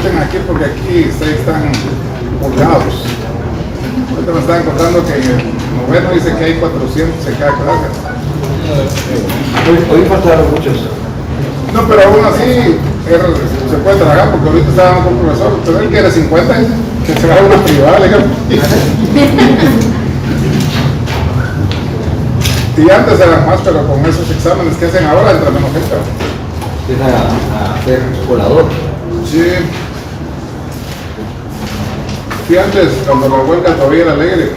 pregunten aquí porque aquí están colgados. Ahorita me estaban contando que en el noveno dice que hay 400 en cada clase. Hoy faltaron muchos. No, pero aún así se puede tragar porque ahorita está dando con un profesor, pero él quiere 50, dice, que se va a una privada, digamos. Y antes eran más, pero con esos exámenes que hacen ahora entra menos gente. Empieza a ser colador. Sí. Sí, antes, cuando la huelga todavía era alegre,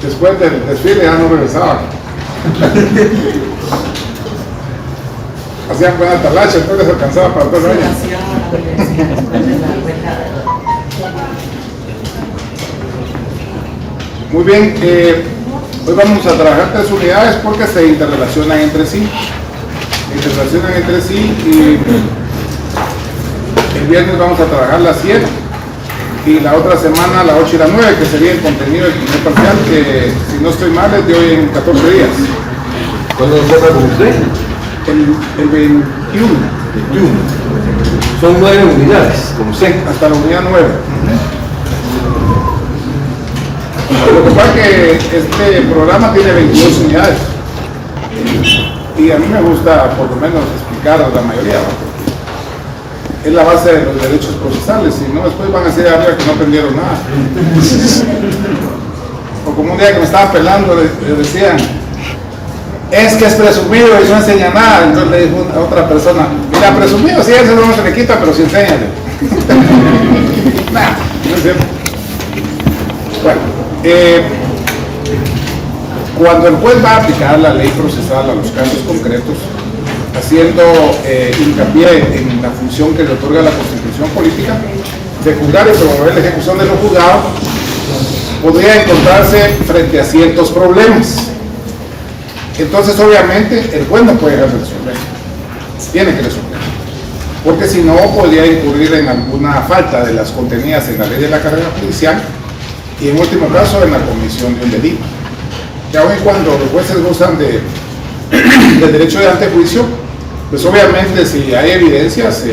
después del desfile ya no regresaban. Hacían buena talacha, entonces alcanzaba para todo el año. Muy bien, hoy vamos a trabajar 3 unidades porque se interrelacionan entre sí. Y el viernes vamos a trabajar las 7 y la otra semana la 8 y la 9, que sería el contenido del primer parcial, que si no estoy mal es de hoy en 14 días. ¿Cuándo empieza con usted? El 21. Son 9 unidades, como sé. Hasta la unidad 9. Lo que pasa es que este programa tiene 22 unidades. Y a mí me gusta por lo menos explicar a la mayoría, ¿no? Es la base de los derechos procesales, si no después van a decir arriba que no aprendieron nada. O como un día que me estaban pelando, le decían, es que es presumido y no enseña nada. Entonces le dijo a otra persona, mira, presumido, sí, eso no se le quita, pero sí enséñale. Nah, no es cierto. Bueno, cuando el juez va a aplicar la ley procesal a los casos concretos, haciendo hincapié en la función que le otorga la Constitución política de juzgar y promover la ejecución de lo juzgado, podría encontrarse frente a ciertos problemas. Entonces, obviamente, el juez no puede dejar de resolver, tiene que resolver, porque si no, podría incurrir en alguna falta de las contenidas en la ley de la carrera judicial y, en último caso, en la comisión de un delito. Y aun cuando los jueces gozan del derecho de antejuicio, pues obviamente si hay evidencias,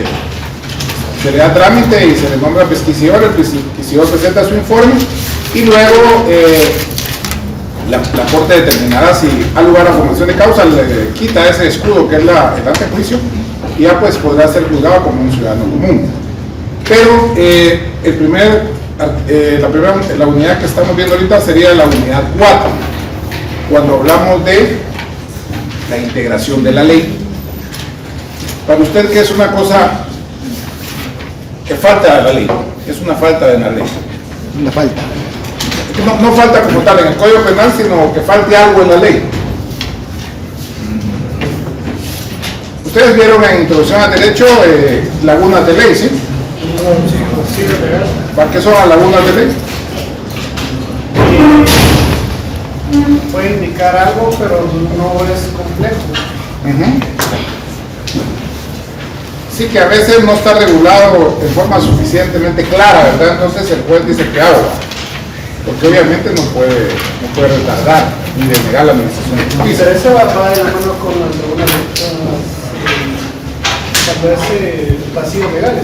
se le da trámite y se le nombra pesquisidor, el pesquisidor presenta su informe y luego la Corte determinará si ha lugar a formación de causa, le quita ese escudo que es el antejuicio y ya pues podrá ser juzgado como un ciudadano común. Pero la unidad que estamos viendo ahorita sería la unidad 4, cuando hablamos de la integración de la ley. Para usted, ¿qué es una cosa que falta de la ley? Es una falta de la ley. Una falta. No falta como tal en el Código Penal, sino que falte algo en la ley. Ustedes vieron en Introducción al Derecho lagunas de ley, ¿sí? ¿Para qué son las lagunas de ley? Puede indicar algo, pero no es complejo. Sí, que a veces no está regulado en forma suficientemente clara, ¿verdad? Entonces el juez dice que hago, porque obviamente no puede retardar ni denegar la administración de justicia. Pero eso va de la mano con algunas vacíos legales.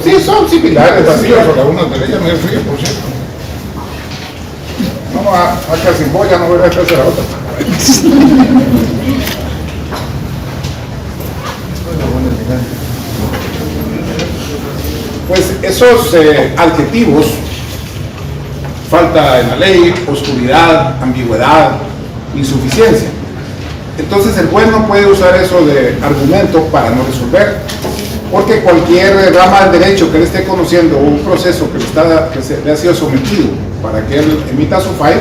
Sí, son similares, vacíos o lagunas de ley, ya me fui, por cierto. No, acá sin boya no voy a hacer la otra. Pues esos adjetivos, falta en la ley, oscuridad, ambigüedad, insuficiencia. Entonces el juez no puede usar eso de argumento para no resolver, porque cualquier rama del derecho que él esté conociendo o un proceso que le ha sido sometido para que él emita su fallo,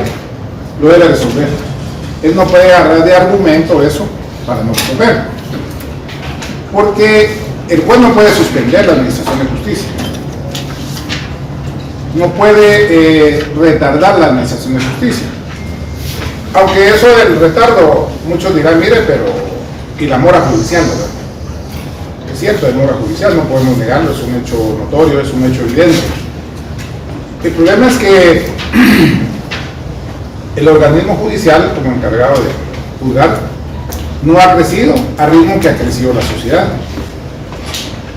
lo debe resolver. Él no puede agarrar de argumento eso para no resolver, porque el juez no puede suspender la administración de justicia, no puede retardar la administración de justicia. Aunque eso del retardo, muchos dirán, mire, pero y la mora judicial, ¿verdad? Es cierto, hay mora judicial, no podemos negarlo, es un hecho notorio, es un hecho evidente. El problema es que el organismo judicial, como encargado de juzgar, no ha crecido al ritmo que ha crecido la sociedad.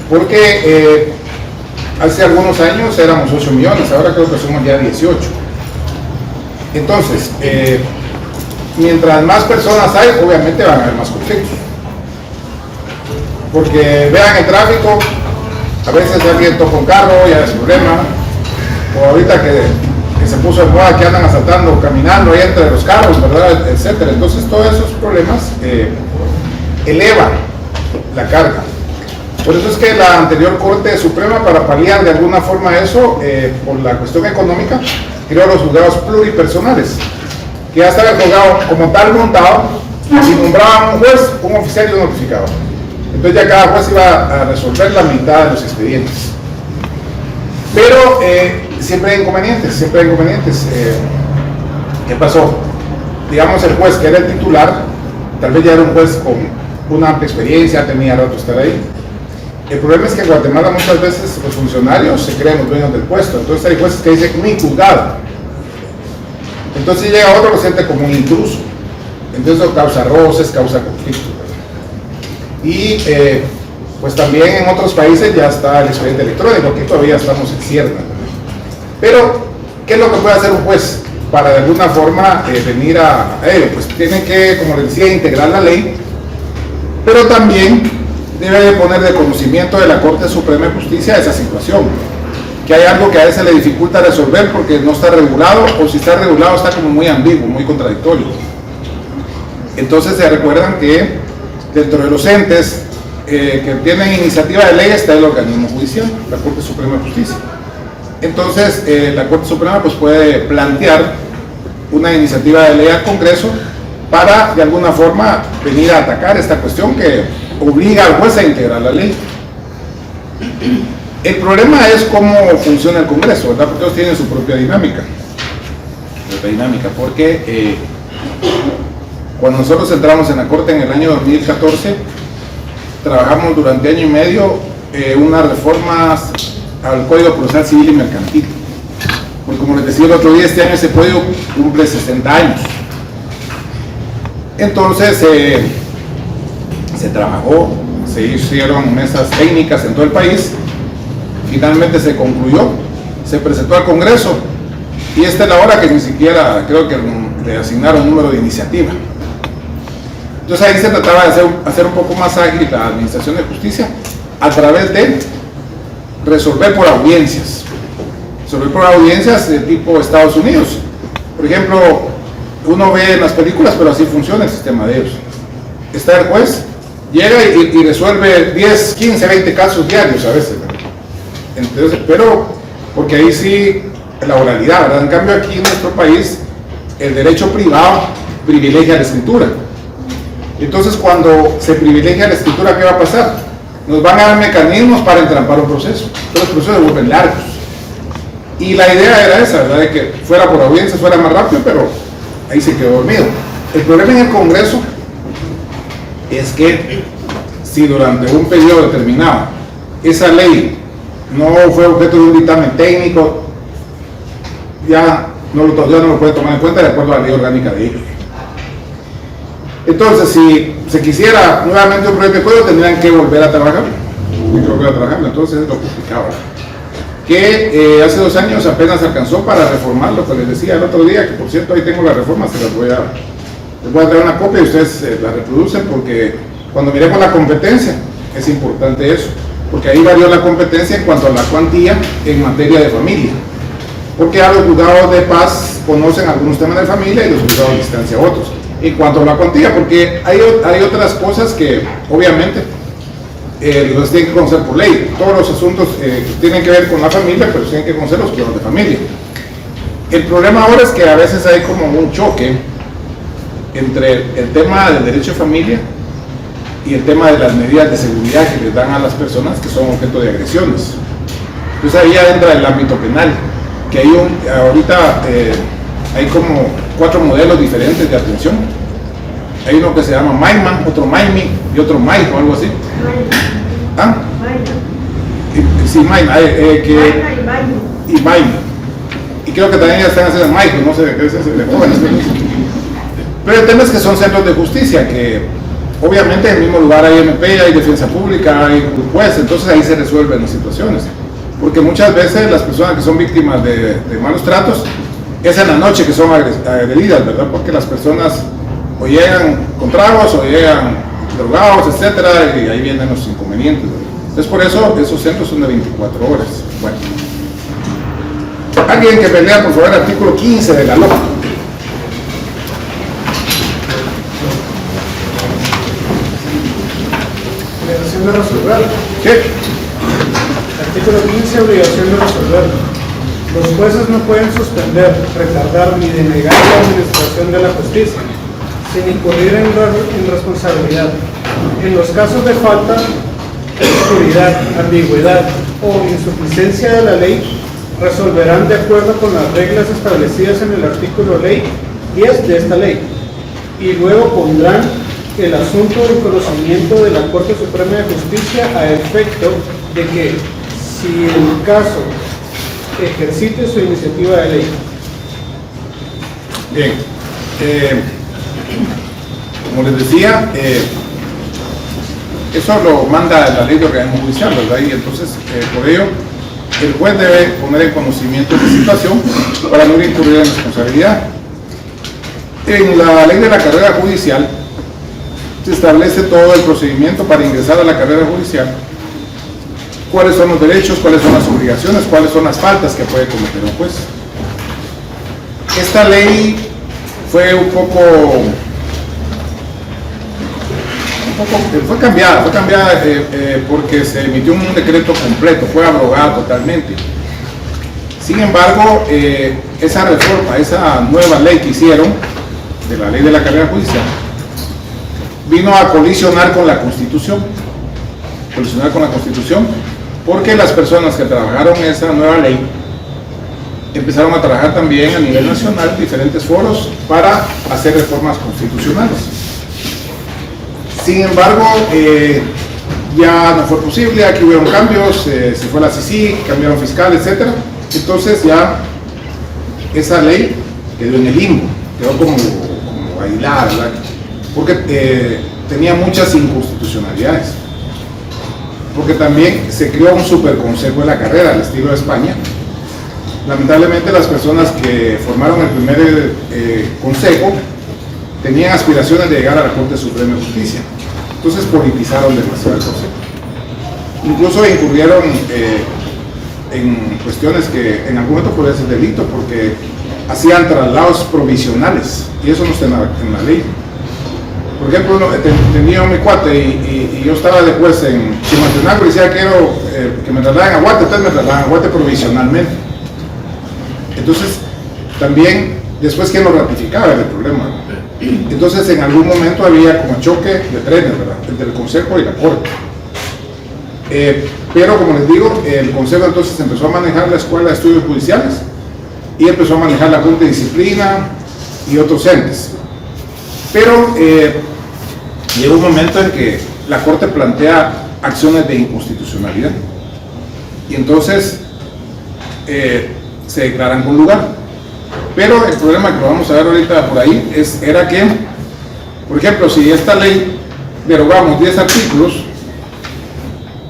porque hace algunos años éramos 8 millones, ahora creo que somos ya 18. Entonces, mientras más personas hay, obviamente van a haber más conflictos. Porque vean el tráfico, a veces alguien toca un carro, ya es problema. O ahorita que se puso de moda que andan asaltando, caminando ahí entre los carros, ¿verdad? Etcétera. Entonces, todos esos problemas elevan la carga. Por eso es que la anterior Corte Suprema, para paliar de alguna forma eso, por la cuestión económica, creó los juzgados pluripersonales, que ya estaba el juzgado como tal montado, y nombraban un juez, un oficial y un notificador. Entonces ya cada juez iba a resolver la mitad de los expedientes. Pero siempre hay inconvenientes, siempre hay inconvenientes. ¿Qué pasó? Digamos, el juez que era el titular, tal vez ya era un juez con una amplia experiencia, tenía rato estar ahí. El problema es que en Guatemala muchas veces los funcionarios se creen los dueños del puesto, entonces hay jueces que dicen mi juzgado. Entonces llega otro, lo siente como un intruso. Entonces eso causa roces, causa conflictos. Y pues también en otros países ya está el expediente electrónico, aquí todavía estamos en cierta. Pero, ¿qué es lo que puede hacer un juez para de alguna forma venir a ello? Pues tiene que, como les decía, integrar la ley, pero también debe de poner de conocimiento de la Corte Suprema de Justicia esa situación, que hay algo que a veces le dificulta resolver porque no está regulado, o si está regulado está como muy ambiguo, muy contradictorio. Entonces se recuerdan que dentro de los entes que tienen iniciativa de ley está el organismo judicial, la Corte Suprema de Justicia. Entonces la Corte Suprema pues puede plantear una iniciativa de ley al Congreso para de alguna forma venir a atacar esta cuestión que obliga al juez a integrar la ley. El problema es cómo funciona el Congreso, ¿verdad? Porque ellos tienen su propia dinámica. Porque cuando nosotros entramos en la Corte en el año 2014, trabajamos durante año y medio unas reformas al Código Procesal Civil y Mercantil. Porque como les decía el otro día, este año ese código cumple 60 años. Entonces se trabajó, se hicieron mesas técnicas en todo el país, finalmente se concluyó, se presentó al Congreso y esta es la hora que ni siquiera creo que le asignaron un número de iniciativa. Entonces ahí se trataba de hacer un poco más ágil la administración de justicia a través de resolver por audiencias. Resolver por audiencias de tipo Estados Unidos. Por ejemplo, uno ve en las películas, pero así funciona el sistema de ellos. Está el juez, llega y resuelve 10, 15, 20 casos diarios a veces. Entonces, pero, porque ahí sí, la oralidad, ¿verdad? En cambio aquí en nuestro país, el derecho privado privilegia la escritura. Entonces cuando se privilegia la escritura, ¿qué va a pasar? Nos van a dar mecanismos para entrampar un proceso, pero los procesos se vuelven largos. Y la idea era esa, ¿verdad? De que fuera por audiencia, fuera más rápido, pero ahí se quedó dormido. El problema en el Congreso es que si durante un periodo determinado esa ley no fue objeto de un dictamen técnico, ya no lo puede tomar en cuenta de acuerdo a la ley orgánica de ellos. Entonces, si se quisiera nuevamente un proyecto de código, tendrían que volver a trabajar. Entonces es lo complicado. Que hace 2 años apenas alcanzó para reformar lo que les decía el otro día, que por cierto ahí tengo la reforma, les voy a traer una copia y ustedes la reproducen, porque cuando miremos la competencia es importante eso, porque ahí varió la competencia en cuanto a la cuantía en materia de familia, porque ya los juzgados de paz conocen algunos temas de familia y los juzgados de distancia otros. En cuanto a la cuantía, porque hay otras cosas que obviamente los tienen que conocer por ley. Todos los asuntos tienen que ver con la familia, pero tienen que conocer los planos de familia. El problema ahora es que a veces hay como un choque entre el tema del derecho de familia y el tema de las medidas de seguridad que les dan a las personas que son objeto de agresiones. Entonces ahí ya entra el ámbito penal, que ahorita hay como 4 modelos diferentes de atención. Hay uno que se llama MAIMA, otro MAIMI y otro MAI o algo así. ¿Ah? Sí, MAIMA. Y MAIMI. Y creo que también ya están haciendo MAIMI, no sé qué es eso, de jóvenes. Pero el tema es que son centros de justicia que obviamente en el mismo lugar hay MP, hay defensa pública, hay juez, entonces ahí se resuelven las situaciones. Porque muchas veces las personas que son víctimas de malos tratos, es en la noche que son agredidas, ¿verdad? Porque las personas o llegan con tragos o llegan drogados, etcétera, y ahí vienen los inconvenientes, ¿verdad? Entonces por eso esos centros son de 24 horas. Bueno. Alguien que pelea, por favor, el artículo 15 de la LOA. Obligación de resolver. ¿Qué? Artículo 15, obligación de resolver. Los jueces no pueden suspender, retardar ni denegar la administración de la justicia, sin incurrir en responsabilidad. En los casos de falta, oscuridad, ambigüedad o insuficiencia de la ley, resolverán de acuerdo con las reglas establecidas en el artículo ley 10 de esta ley, y luego pondrán el asunto en conocimiento de la Corte Suprema de Justicia a efecto de que, si el caso ejercite su iniciativa de ley. Bien, como les decía, eso lo manda la ley de organismo judicial, ¿verdad? Y entonces, por ello, el juez debe poner en conocimiento de la situación para no incurrir en responsabilidad. En la ley de la carrera judicial se establece todo el procedimiento para ingresar a la carrera judicial, cuáles son los derechos, cuáles son las obligaciones, cuáles son las faltas que puede cometer un juez. Esta ley fue fue cambiada porque se emitió un decreto completo, fue abrogada totalmente. Sin embargo, esa reforma, esa nueva ley que hicieron, de la ley de la carrera judicial, vino a colisionar con la Constitución, porque las personas que trabajaron en esa nueva ley empezaron a trabajar también a nivel nacional en diferentes foros para hacer reformas constitucionales. Sin embargo, ya no fue posible, aquí hubieron cambios, se fue la CICI, cambiaron fiscal, etc. Entonces ya esa ley quedó en el limbo, quedó como aislada, ¿verdad? Porque tenía muchas inconstitucionalidades. Porque también se creó un superconsejo de la carrera, al estilo de España. Lamentablemente las personas que formaron el primer consejo tenían aspiraciones de llegar a la Corte Suprema de Justicia. Entonces politizaron demasiado el consejo. Incluso incurrieron en cuestiones que en algún momento podía ser delito, porque hacían traslados provisionales, y eso no está en la ley. Por ejemplo, tenía un mi cuate y yo estaba después en Chimaltenango y decía quiero que me trasladen a Guate, entonces me trasladan a Guate provisionalmente. Entonces, también, después quién lo ratificaba era el problema. Entonces, en algún momento había como choque de trenes, ¿verdad?, entre el Consejo y la Corte. Pero, como les digo, el Consejo entonces empezó a manejar la Escuela de Estudios Judiciales y empezó a manejar la Junta de Disciplina y otros entes. Pero llegó un momento en que la Corte plantea acciones de inconstitucionalidad y entonces se declaran con lugar. Pero el problema que lo vamos a ver ahorita por ahí era que, por ejemplo, si esta ley derogamos 10 artículos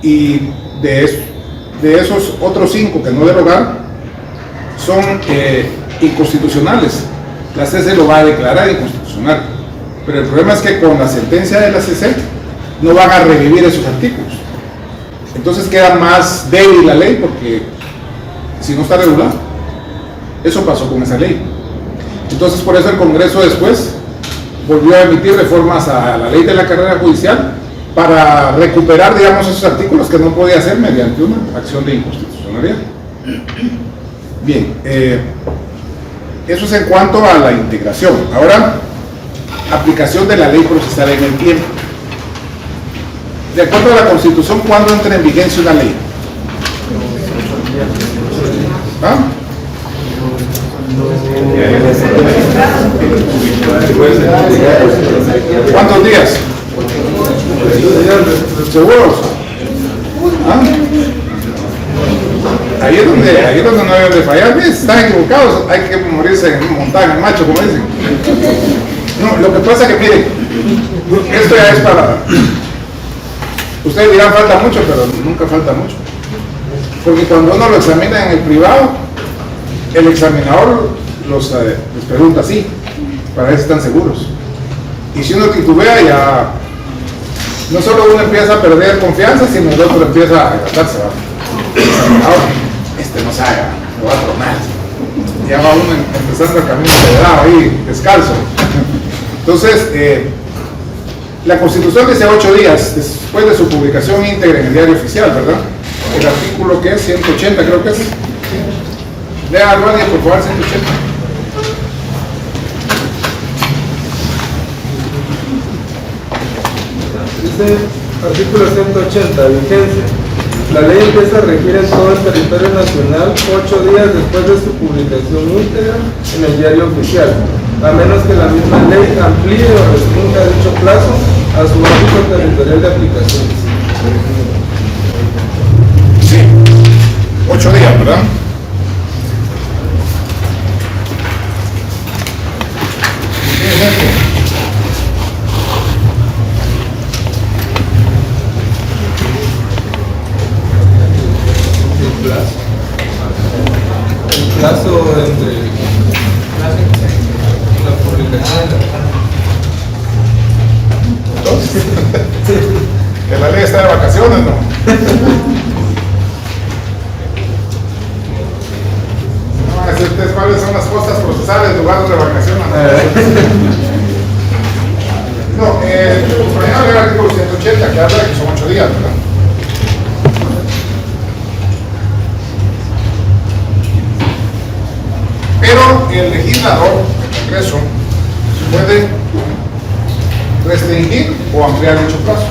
y de esos otros 5 que no derogar son inconstitucionales, la CC lo va a declarar inconstitucional. Pero el problema es que con la sentencia de la CC no van a revivir esos artículos. Entonces queda más débil la ley porque si no está regulado. Eso pasó con esa ley. Entonces por eso el Congreso después volvió a emitir reformas a la ley de la carrera judicial para recuperar, digamos, esos artículos que no podía hacer mediante una acción de inconstitucionalidad. Bien, eso es en cuanto a la integración. Ahora, aplicación de la ley procesal en el tiempo. De acuerdo a la Constitución, ¿cuándo entra en vigencia una ley? ¿Ah? ¿Cuántos días? ¿Seguros? ¿Ah? Ahí es donde no deben de fallar. Están equivocados, hay que morirse en montaña, macho, como dicen. No, lo que pasa es que, miren, Esto ya es para... Ustedes dirán falta mucho, pero nunca falta mucho. Porque cuando uno lo examina en el privado, el examinador les pregunta así, para ver si están seguros. Y si uno titubea, ya no solo uno empieza a perder confianza, sino el otro empieza a agastarse. El examinador, no sabe, lo va a tronar. Ya va uno empezando el camino federado ahí, descalzo. Entonces, la Constitución dice 8 días después de su publicación íntegra en el diario oficial, ¿verdad? El artículo que es 180, creo que es. Lea Albania, por favor, 180. Dice artículo 180, vigencia. La ley empieza a regir en todo el territorio nacional 8 días después de su publicación íntegra en el diario oficial, a menos que la misma ley amplíe o restrinja dicho plazo a su ámbito territorial de aplicación. Sí, 8 días, ¿verdad? ¿Qué es esto? El plazo entre la publicación. Entonces, que la ley está de vacaciones, ¿no? No van a decir ustedes cuáles son las costas procesales, lugares de vacaciones. No, por ejemplo, el artículo 180 que habla de que son 8 días, ¿verdad? Pero el legislador, el Congreso, puede restringir o ampliar dicho plazo.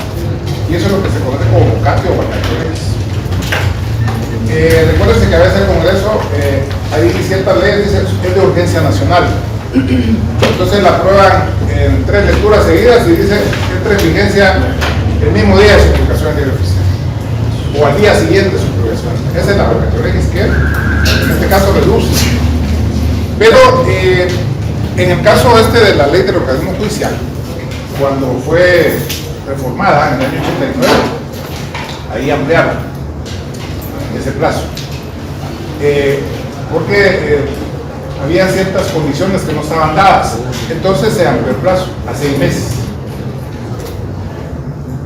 Y eso es lo que se conoce como vacatio o vacatio legis. Recuérdense que a veces el Congreso, hay ciertas leyes, dice, es de urgencia nacional. Entonces la aprueban en 3 lecturas seguidas y dice que entra en vigencia el mismo día de su publicación en el diario oficial. O al día siguiente de su publicación. Esa es la vacatio legis que en este caso reduce. Pero en el caso de la ley del organismo judicial, cuando fue reformada en el año 89, ahí ampliaron ese plazo. Porque había ciertas condiciones que no estaban dadas. Entonces se amplió el plazo a 6 meses.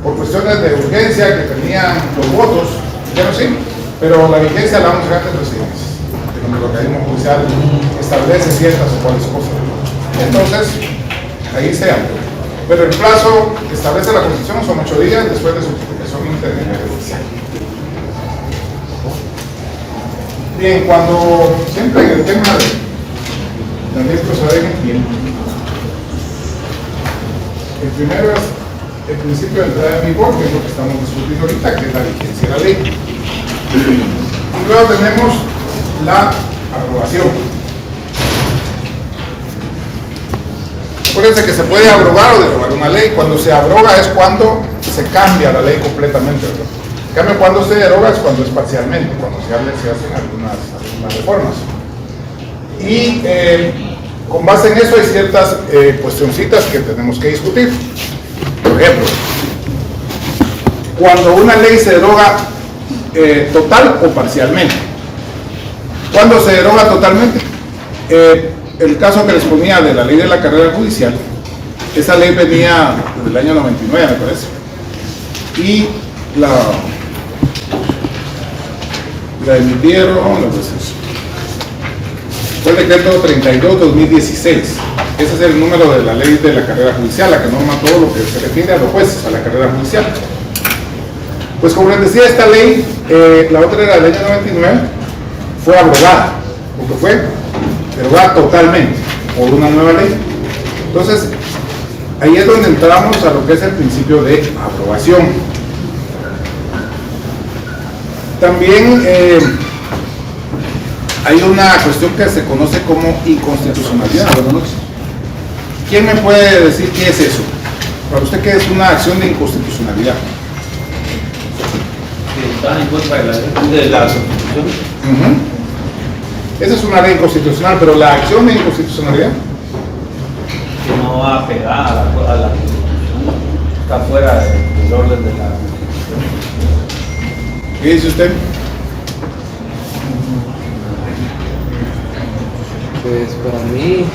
Por cuestiones de urgencia que tenían los votos, ya no sí, pero la vigencia la vamos a dejar de los 6 meses. El organismo judicial establece ciertas o cuales cosas. Entonces, ahí se amplió. Pero el plazo que establece la Constitución son 8 días después de su publicación íntegra oficial. Bien, cuando siempre en el tema de la ley procedente, el primero es el principio de entrada en vigor, que es lo que estamos discutiendo ahorita, que es la vigencia de la ley. Y luego tenemos la aprobación. Acuérdense que se puede abrogar o derogar una ley. Cuando se abroga es cuando se cambia la ley completamente, ¿verdad? En cambio, cuando se deroga es cuando es parcialmente, cuando se hacen algunas reformas. Y con base en eso hay ciertas cuestioncitas que tenemos que discutir. Por ejemplo, cuando una ley se deroga total o parcialmente. ¿Cuándo se deroga totalmente? El caso que les ponía de la ley de la carrera judicial, esa ley venía del año 99, me parece. Y la emitieron, fue el decreto 32-2016. Ese es el número de la ley de la carrera judicial, la que norma todo lo que se refiere a los jueces, a la carrera judicial. Pues como les decía, esta ley, la otra era del año 99, fue abrogada, porque fue derogada totalmente por una nueva ley. Entonces, ahí es donde entramos a lo que es el principio de aprobación. También hay una cuestión que se conoce como inconstitucionalidad. ¿Quién me puede decir qué es eso? Para usted, ¿qué es una acción de inconstitucionalidad? Está en contra de la Constitución. Esa es una ley inconstitucional, pero la acción de inconstitucionalidad Que no va a pegar a la está fuera del orden de la... ¿Qué dice usted? Pues para mí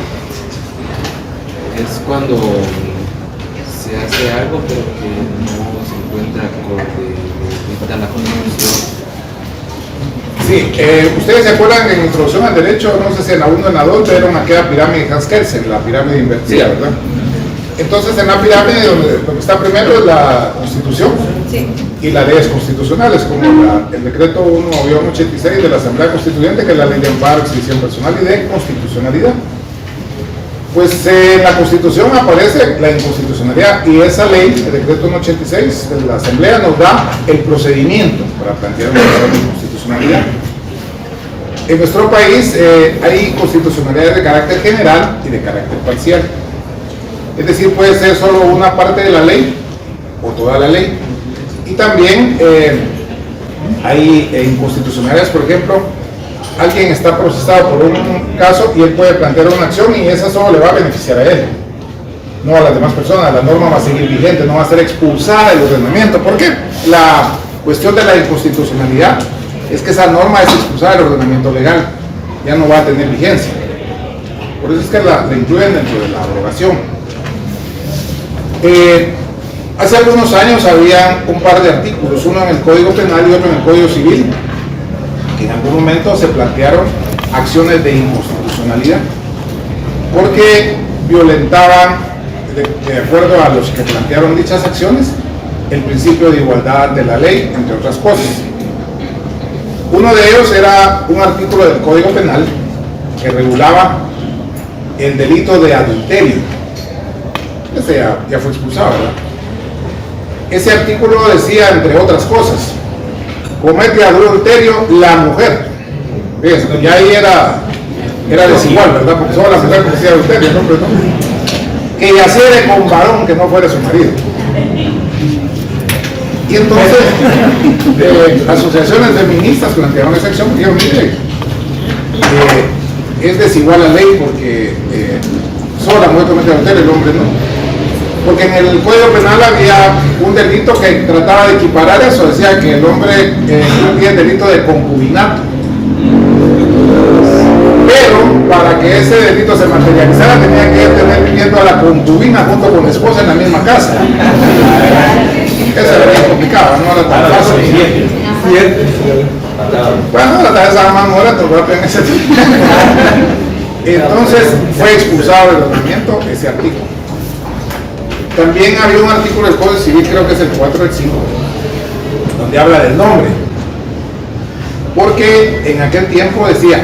es cuando se hace algo pero que no se encuentra acorde a la Constitución. Sí, ustedes se acuerdan en introducción al derecho, no sé si en la 1 o en la 2, vieron aquella pirámide de Hans Kelsen, la pirámide invertida, ¿verdad? Entonces en la pirámide lo que está primero es la Constitución y las leyes constitucionales, como el decreto 1-86 de la Asamblea Constituyente, que es la ley de amparo, exhibición personal y de constitucionalidad. Pues en la Constitución aparece la inconstitucionalidad y esa ley, el decreto 186 de la Asamblea, nos da el procedimiento para plantear una inconstitucionalidad. En nuestro país hay constitucionalidades de carácter general y de carácter parcial. Es decir, puede ser solo una parte de la ley o toda la ley. Y también hay inconstitucionalidades, por ejemplo, alguien está procesado por un caso y él puede plantear una acción y esa solo le va a beneficiar a él, no a las demás personas. La norma va a seguir vigente, no va a ser expulsada del ordenamiento. ¿Por qué? La cuestión de la inconstitucionalidad es que esa norma es expulsada del ordenamiento legal, ya no va a tener vigencia. Por eso es que la incluyen dentro de la abrogación. Hace algunos años había un par de artículos, uno en el Código Penal y otro en el Código Civil, que en algún momento se plantearon acciones de inconstitucionalidad, porque violentaban, de acuerdo a los que plantearon dichas acciones, el principio de igualdad de la ley, entre otras cosas. Uno de ellos era un artículo del Código Penal que regulaba el delito de adulterio. Este ya fue expulsado, ¿verdad? Ese artículo decía, entre otras cosas, comete adulterio la mujer. Fíjense, ya ahí era desigual, ¿verdad? Porque solo la mujer cometía adulterio, el hombre no. Que yaciere con varón que no fuera su marido. Y entonces, asociaciones feministas plantearon esa acción y dijeron, mire, es desigual la ley porque solo la mujer comete adulterio, el hombre no. Porque en el Código Penal había un delito que trataba de equiparar eso, decía que el hombre cometía el delito de concubinato. Pero para que ese delito se materializara tenía que tener viviendo a la concubina junto con la esposa en la misma casa. Eso era bien complicado, no era tan fácil. Bueno, la tarea estaba más muerta en ese tiempo. Entonces fue expulsado del ordenamiento ese artículo. También había un artículo del Código Civil, creo que es el 4 del 5, donde habla del nombre. Porque en aquel tiempo decía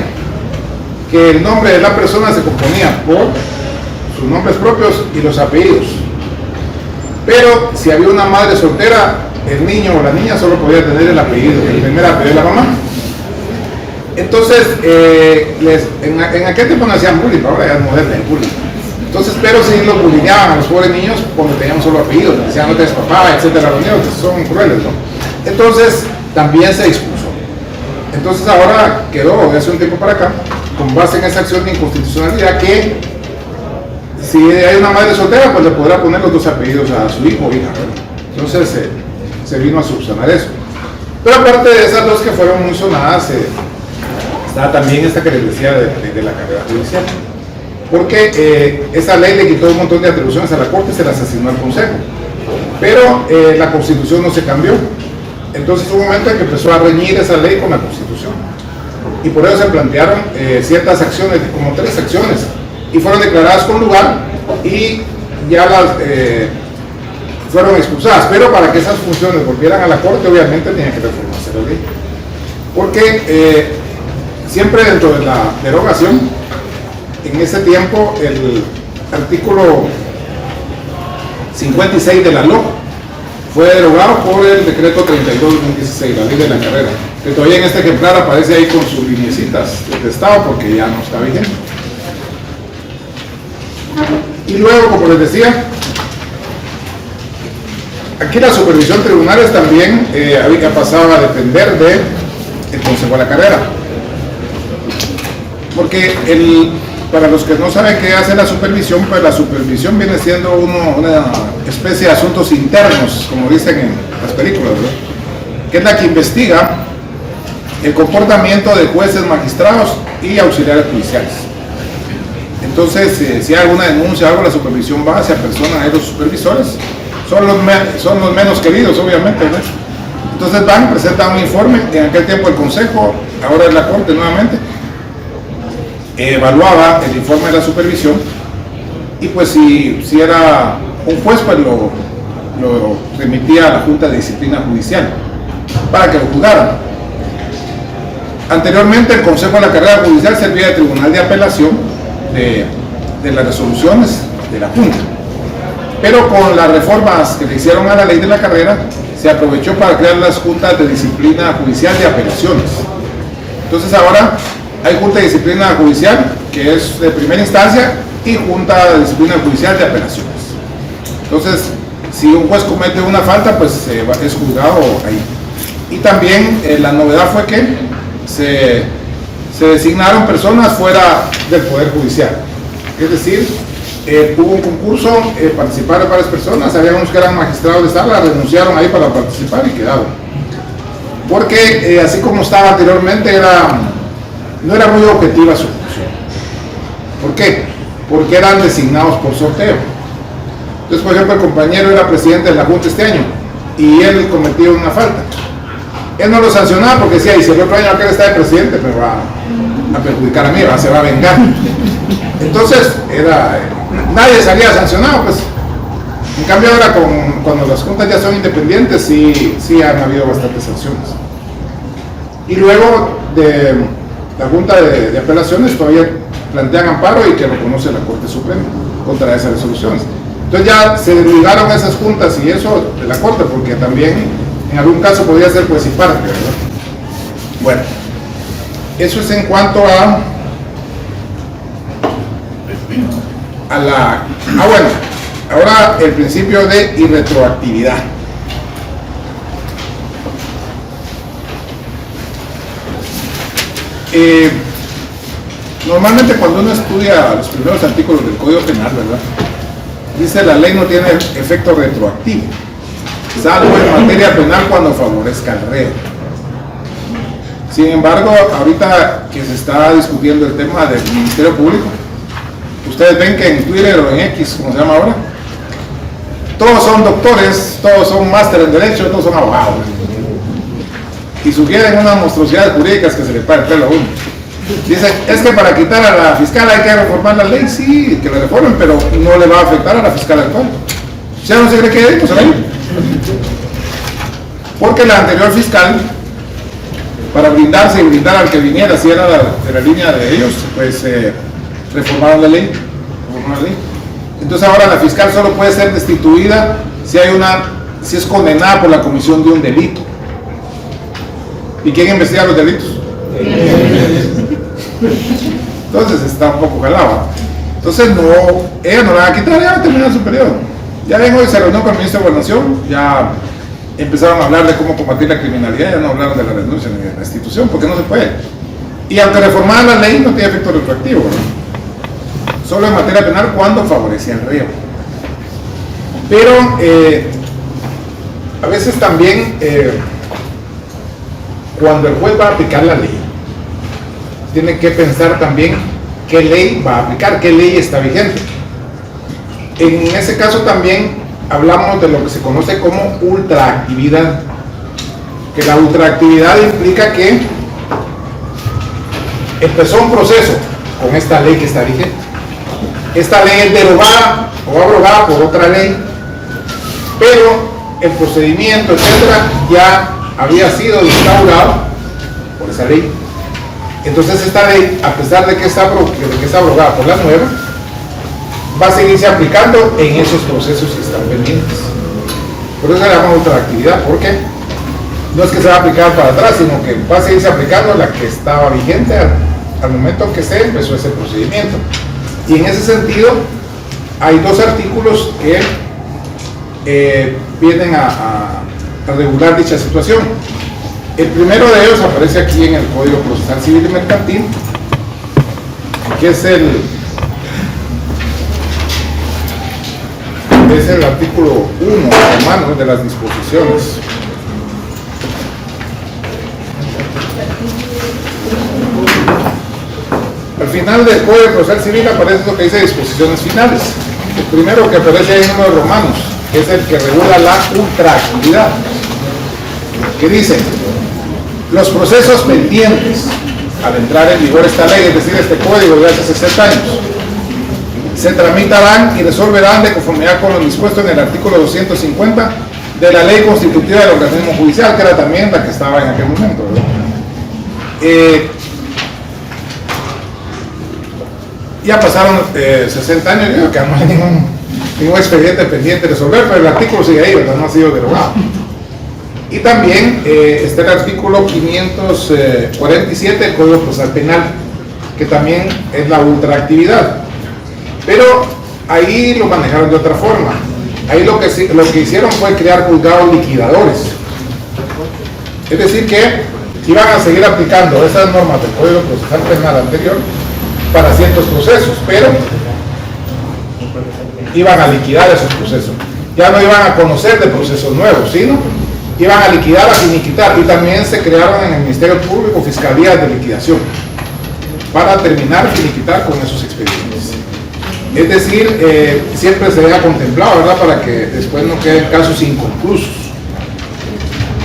que el nombre de la persona se componía por sus nombres propios y los apellidos. Pero si había una madre soltera, el niño o la niña solo podía tener el apellido, el primer apellido de la mamá. Entonces, en aquel tiempo no hacían bullying, ahora ya es moderno el bullying. Entonces, pero sí los bulliaban a los pobres niños cuando tenían solo apellidos, decían no te des papá, etcétera, los niños son crueles, ¿no? Entonces, también se expulsó. Entonces ahora quedó, de hace un tiempo para acá, con base en esa acción de inconstitucionalidad, que si hay una madre soltera, pues le podrá poner los dos apellidos a su hijo o hija, ¿verdad? Entonces se vino a subsanar eso. Pero aparte de esas dos que fueron muy sonadas, está también esta que les decía de la carrera judicial. Porque esa ley le quitó un montón de atribuciones a la Corte y se las asignó al Consejo. Pero la Constitución no se cambió. Entonces hubo un momento en que empezó a reñir esa ley con la Constitución. Y por eso se plantearon ciertas acciones, como 3 acciones, y fueron declaradas con lugar y ya las fueron expulsadas. Pero para que esas funciones volvieran a la Corte, obviamente tenía que reformarse la ley. Porque siempre dentro de la derogación, en ese tiempo el artículo 56 de la LOC fue derogado por el decreto 32/2016, la ley de la carrera, que todavía en este ejemplar aparece ahí con sus lineecitas de estado porque ya no está vigente. Y luego, como les decía, aquí la supervisión de tribunales también había pasado a depender del Consejo de la Carrera, porque Para los que no saben qué hace la supervisión, pues la supervisión viene siendo una especie de asuntos internos, como dicen en las películas, ¿verdad? Que es la que investiga el comportamiento de jueces, magistrados y auxiliares judiciales. Entonces, si hay alguna denuncia o algo, la supervisión va hacia personas, los supervisores son los menos queridos, obviamente, ¿verdad? Entonces van, presentan un informe, en aquel tiempo el Consejo, ahora es la Corte nuevamente, evaluaba el informe de la supervisión y pues si era un juez, pues lo remitía a la Junta de Disciplina Judicial para que lo juzgaran. Anteriormente el Consejo de la Carrera Judicial servía de tribunal de apelación de las resoluciones de la Junta, pero con las reformas que le hicieron a la ley de la carrera se aprovechó para crear las Juntas de Disciplina Judicial de Apelaciones. Entonces ahora hay Junta de Disciplina Judicial, que es de primera instancia, y Junta de Disciplina Judicial de Apelaciones. Entonces, si un juez comete una falta, pues es juzgado ahí. Y también la novedad fue que se designaron personas fuera del Poder Judicial. Es decir, hubo un concurso, participaron varias personas, había unos que eran magistrados de sala, renunciaron ahí para participar y quedaron. Porque así como estaba anteriormente, no era muy objetiva su función. ¿Por qué? Porque eran designados por sorteo. Entonces, por ejemplo, el compañero era presidente de la Junta este año y él cometió una falta. Él no lo sancionaba porque decía, y si el otro año aquel está de presidente, me va a perjudicar a mí, se va a vengar. Entonces, nadie salía sancionado, pues. En cambio ahora, cuando las juntas ya son independientes, sí han habido bastantes sanciones. Y luego de la Junta de Apelaciones todavía plantean amparo y que reconoce la Corte Suprema contra esas resoluciones. Entonces ya se desligaron esas juntas y eso de la Corte, porque también en algún caso podría ser juez y parte, ¿verdad? Bueno, eso es en cuanto bueno, ahora el principio de irretroactividad. Normalmente cuando uno estudia los primeros artículos del Código Penal, ¿verdad? Dice la ley no tiene efecto retroactivo, salvo en materia penal cuando favorezca al reo. Sin embargo, ahorita que se está discutiendo el tema del Ministerio Público, ustedes ven que en Twitter o en X, como se llama ahora, todos son doctores, todos son máster en Derecho, todos son abogados. Y sugieren unas monstruosidades jurídicas que se le para el pelo a uno. Dice, es que para quitar a la fiscal hay que reformar la ley, sí, que la reformen, pero no le va a afectar a la fiscal actual. ¿Ya no se cree que pues se va a ir? Porque la anterior fiscal, para brindarse y brindar al que viniera, si era de la línea de ellos, pues reformaron la ley. Entonces ahora la fiscal solo puede ser destituida si es condenada por la comisión de un delito. ¿Y quién investiga los delitos? Entonces está un poco jalado. Entonces ella no la va a quitar, ya va a terminar su periodo. Ya ven, hoy se reunió con el ministro de Gobernación, ya empezaron a hablar de cómo combatir la criminalidad, ya no hablaron de la renuncia ni de la institución, porque no se puede. Y aunque reformar la ley no tiene efecto retroactivo, ¿no? Solo en materia penal cuando favorece al reo. Pero a veces también cuando el juez va a aplicar la ley, tiene que pensar también qué ley va a aplicar, qué ley está vigente. En ese caso también hablamos de lo que se conoce como ultraactividad, que la ultraactividad implica que empezó un proceso con esta ley que está vigente. Esta ley es derogada o abrogada por otra ley, pero el procedimiento, etcétera, ya había sido instaurado por esa ley. Entonces esta ley, a pesar de que está abrogada por la nueva, va a seguirse aplicando en esos procesos que están pendientes. Por eso se llama ultraactividad, porque no es que se va a aplicar para atrás, sino que va a seguirse aplicando la que estaba vigente al momento que se empezó ese procedimiento. Y en ese sentido hay dos artículos que vienen a regular dicha situación. El primero de ellos aparece aquí en el Código Procesal Civil y Mercantil, que es el es el artículo 1, hermano, de las disposiciones. Al final del Código Procesal Civil aparece lo que dice disposiciones finales. El primero que aparece ahí en números romanos, que es el que regula la ultraactividad, que dice: los procesos pendientes al entrar en vigor esta ley, es decir, este código de hace 60 años, se tramitarán y resolverán de conformidad con lo dispuesto en el artículo 250 de la ley constitutiva del organismo judicial, que era también la que estaba en aquel momento, ¿verdad? Ya pasaron 60 años, yo creo que no hay ningún expediente pendiente de resolver, pero el artículo sigue ahí, ¿verdad? No ha sido derogado. Y también está el artículo 547 del Código Procesal Penal, que también es la ultraactividad. Pero ahí lo manejaron de otra forma. Ahí lo que hicieron fue crear juzgados liquidadores. Es decir, que iban a seguir aplicando esas normas del Código Procesal Penal anterior para ciertos procesos, pero iban a liquidar esos procesos. Ya no iban a conocer de procesos nuevos, sino iban a liquidar, a finiquitar. Y también se crearon en el Ministerio Público fiscalías de liquidación para terminar, finiquitar con esos expedientes. Es decir, siempre se había contemplado, ¿verdad?, para que después no queden casos inconclusos.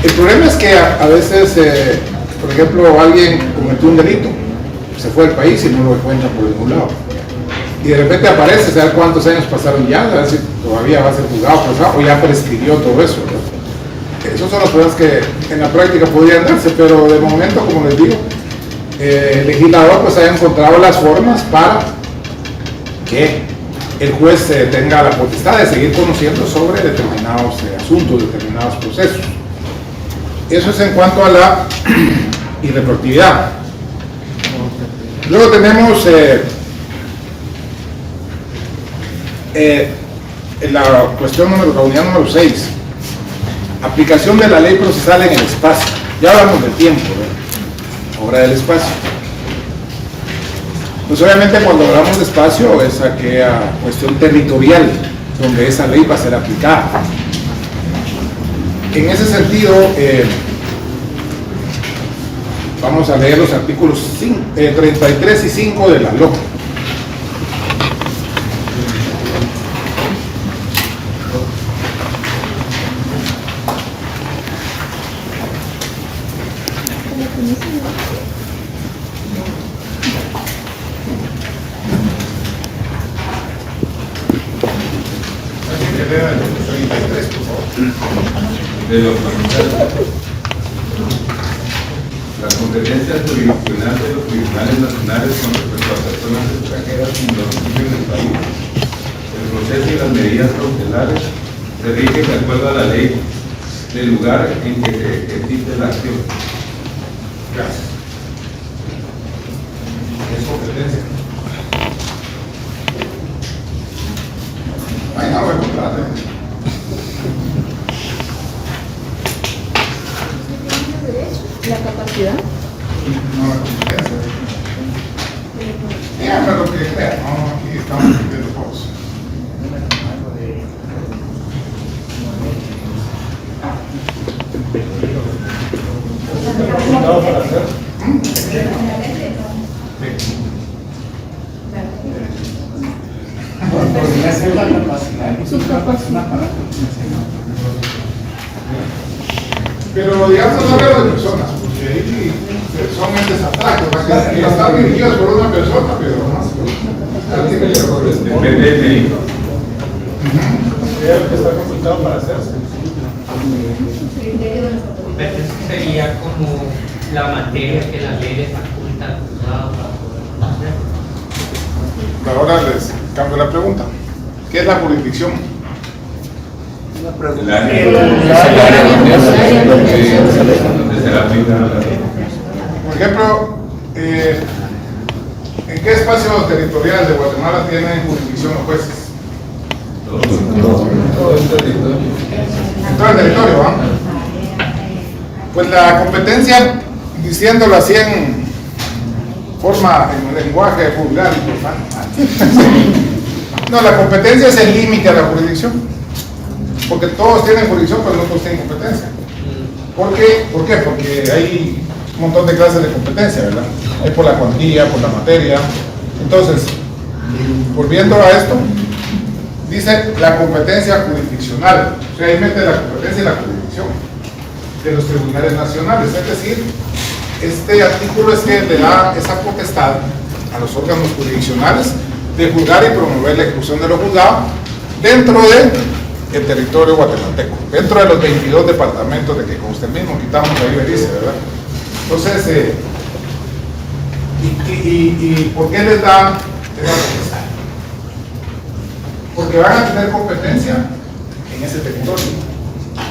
El problema es que a veces, por ejemplo, alguien cometió un delito, se fue del país y no lo encuentra por ningún lado. Y de repente aparece, ¿sabe cuántos años pasaron ya? A ver si todavía va a ser juzgado, procesado, o ya prescribió todo eso, ¿verdad? Esos son los problemas que en la práctica podrían darse, pero de momento, como les digo, el legislador pues ha encontrado las formas para que el juez tenga la potestad de seguir conociendo sobre determinados asuntos, determinados procesos. Eso es en cuanto a la irretroactividad. Luego tenemos la cuestión la unidad número 6, aplicación de la ley procesal en el espacio. Ya hablamos del tiempo, ¿verdad? Ahora del espacio. Pues obviamente cuando hablamos de espacio es aquella cuestión territorial donde esa ley va a ser aplicada. En ese sentido, vamos a leer los artículos 33 y 5 de la LOC. De los las competencias jurisdiccionales de los tribunales nacionales con respecto a personas extranjeras sin domicilio en el país, el proceso y las medidas cautelares se rigen de acuerdo a la ley del lugar en que existe la acción. Gracias. Es competencia. Ay, no, voy a comprar, La capacidad. No, la competencia. Dígame lo que crea, no, aquí estamos discutiendo cosas. Para hacer. Su capacidad. Pero digamos no hablo de personas, porque ahí son entes abstractos, que están dirigidos por una persona, pero no tiene errores. Depende del delito. Que está complicado para hacerse. Sería como la materia que la ley le faculta al juzgado para poder hacer. Ahora les cambio la pregunta. ¿Qué es la jurisdicción? El área donde se aplica la ley. Por ejemplo, ¿en qué espacio territorial de Guatemala tienen jurisdicción los jueces? Todo el territorio. En todo el territorio, ¿va? Pues la competencia, diciéndolo así en forma, en lenguaje vulgar y profano. No, la competencia es el límite a la jurisdicción. porque todos tienen jurisdicción, pero no todos tienen competencia. ¿Por qué? Porque hay un montón de clases de competencia, ¿verdad? Hay por la cuantía, por la materia. Entonces, volviendo a esto, dice la competencia jurisdiccional, o sea, ahí mete la competencia y la jurisdicción de los tribunales nacionales, es decir, este artículo es que le da esa potestad a los órganos jurisdiccionales de juzgar y promover la ejecución de lo juzgado dentro del territorio guatemalteco, dentro de los 22 departamentos de que con usted mismo quitamos ahí Belice, ¿verdad? Entonces, ¿y por qué les da esa potestad? Porque van a tener competencia en ese territorio.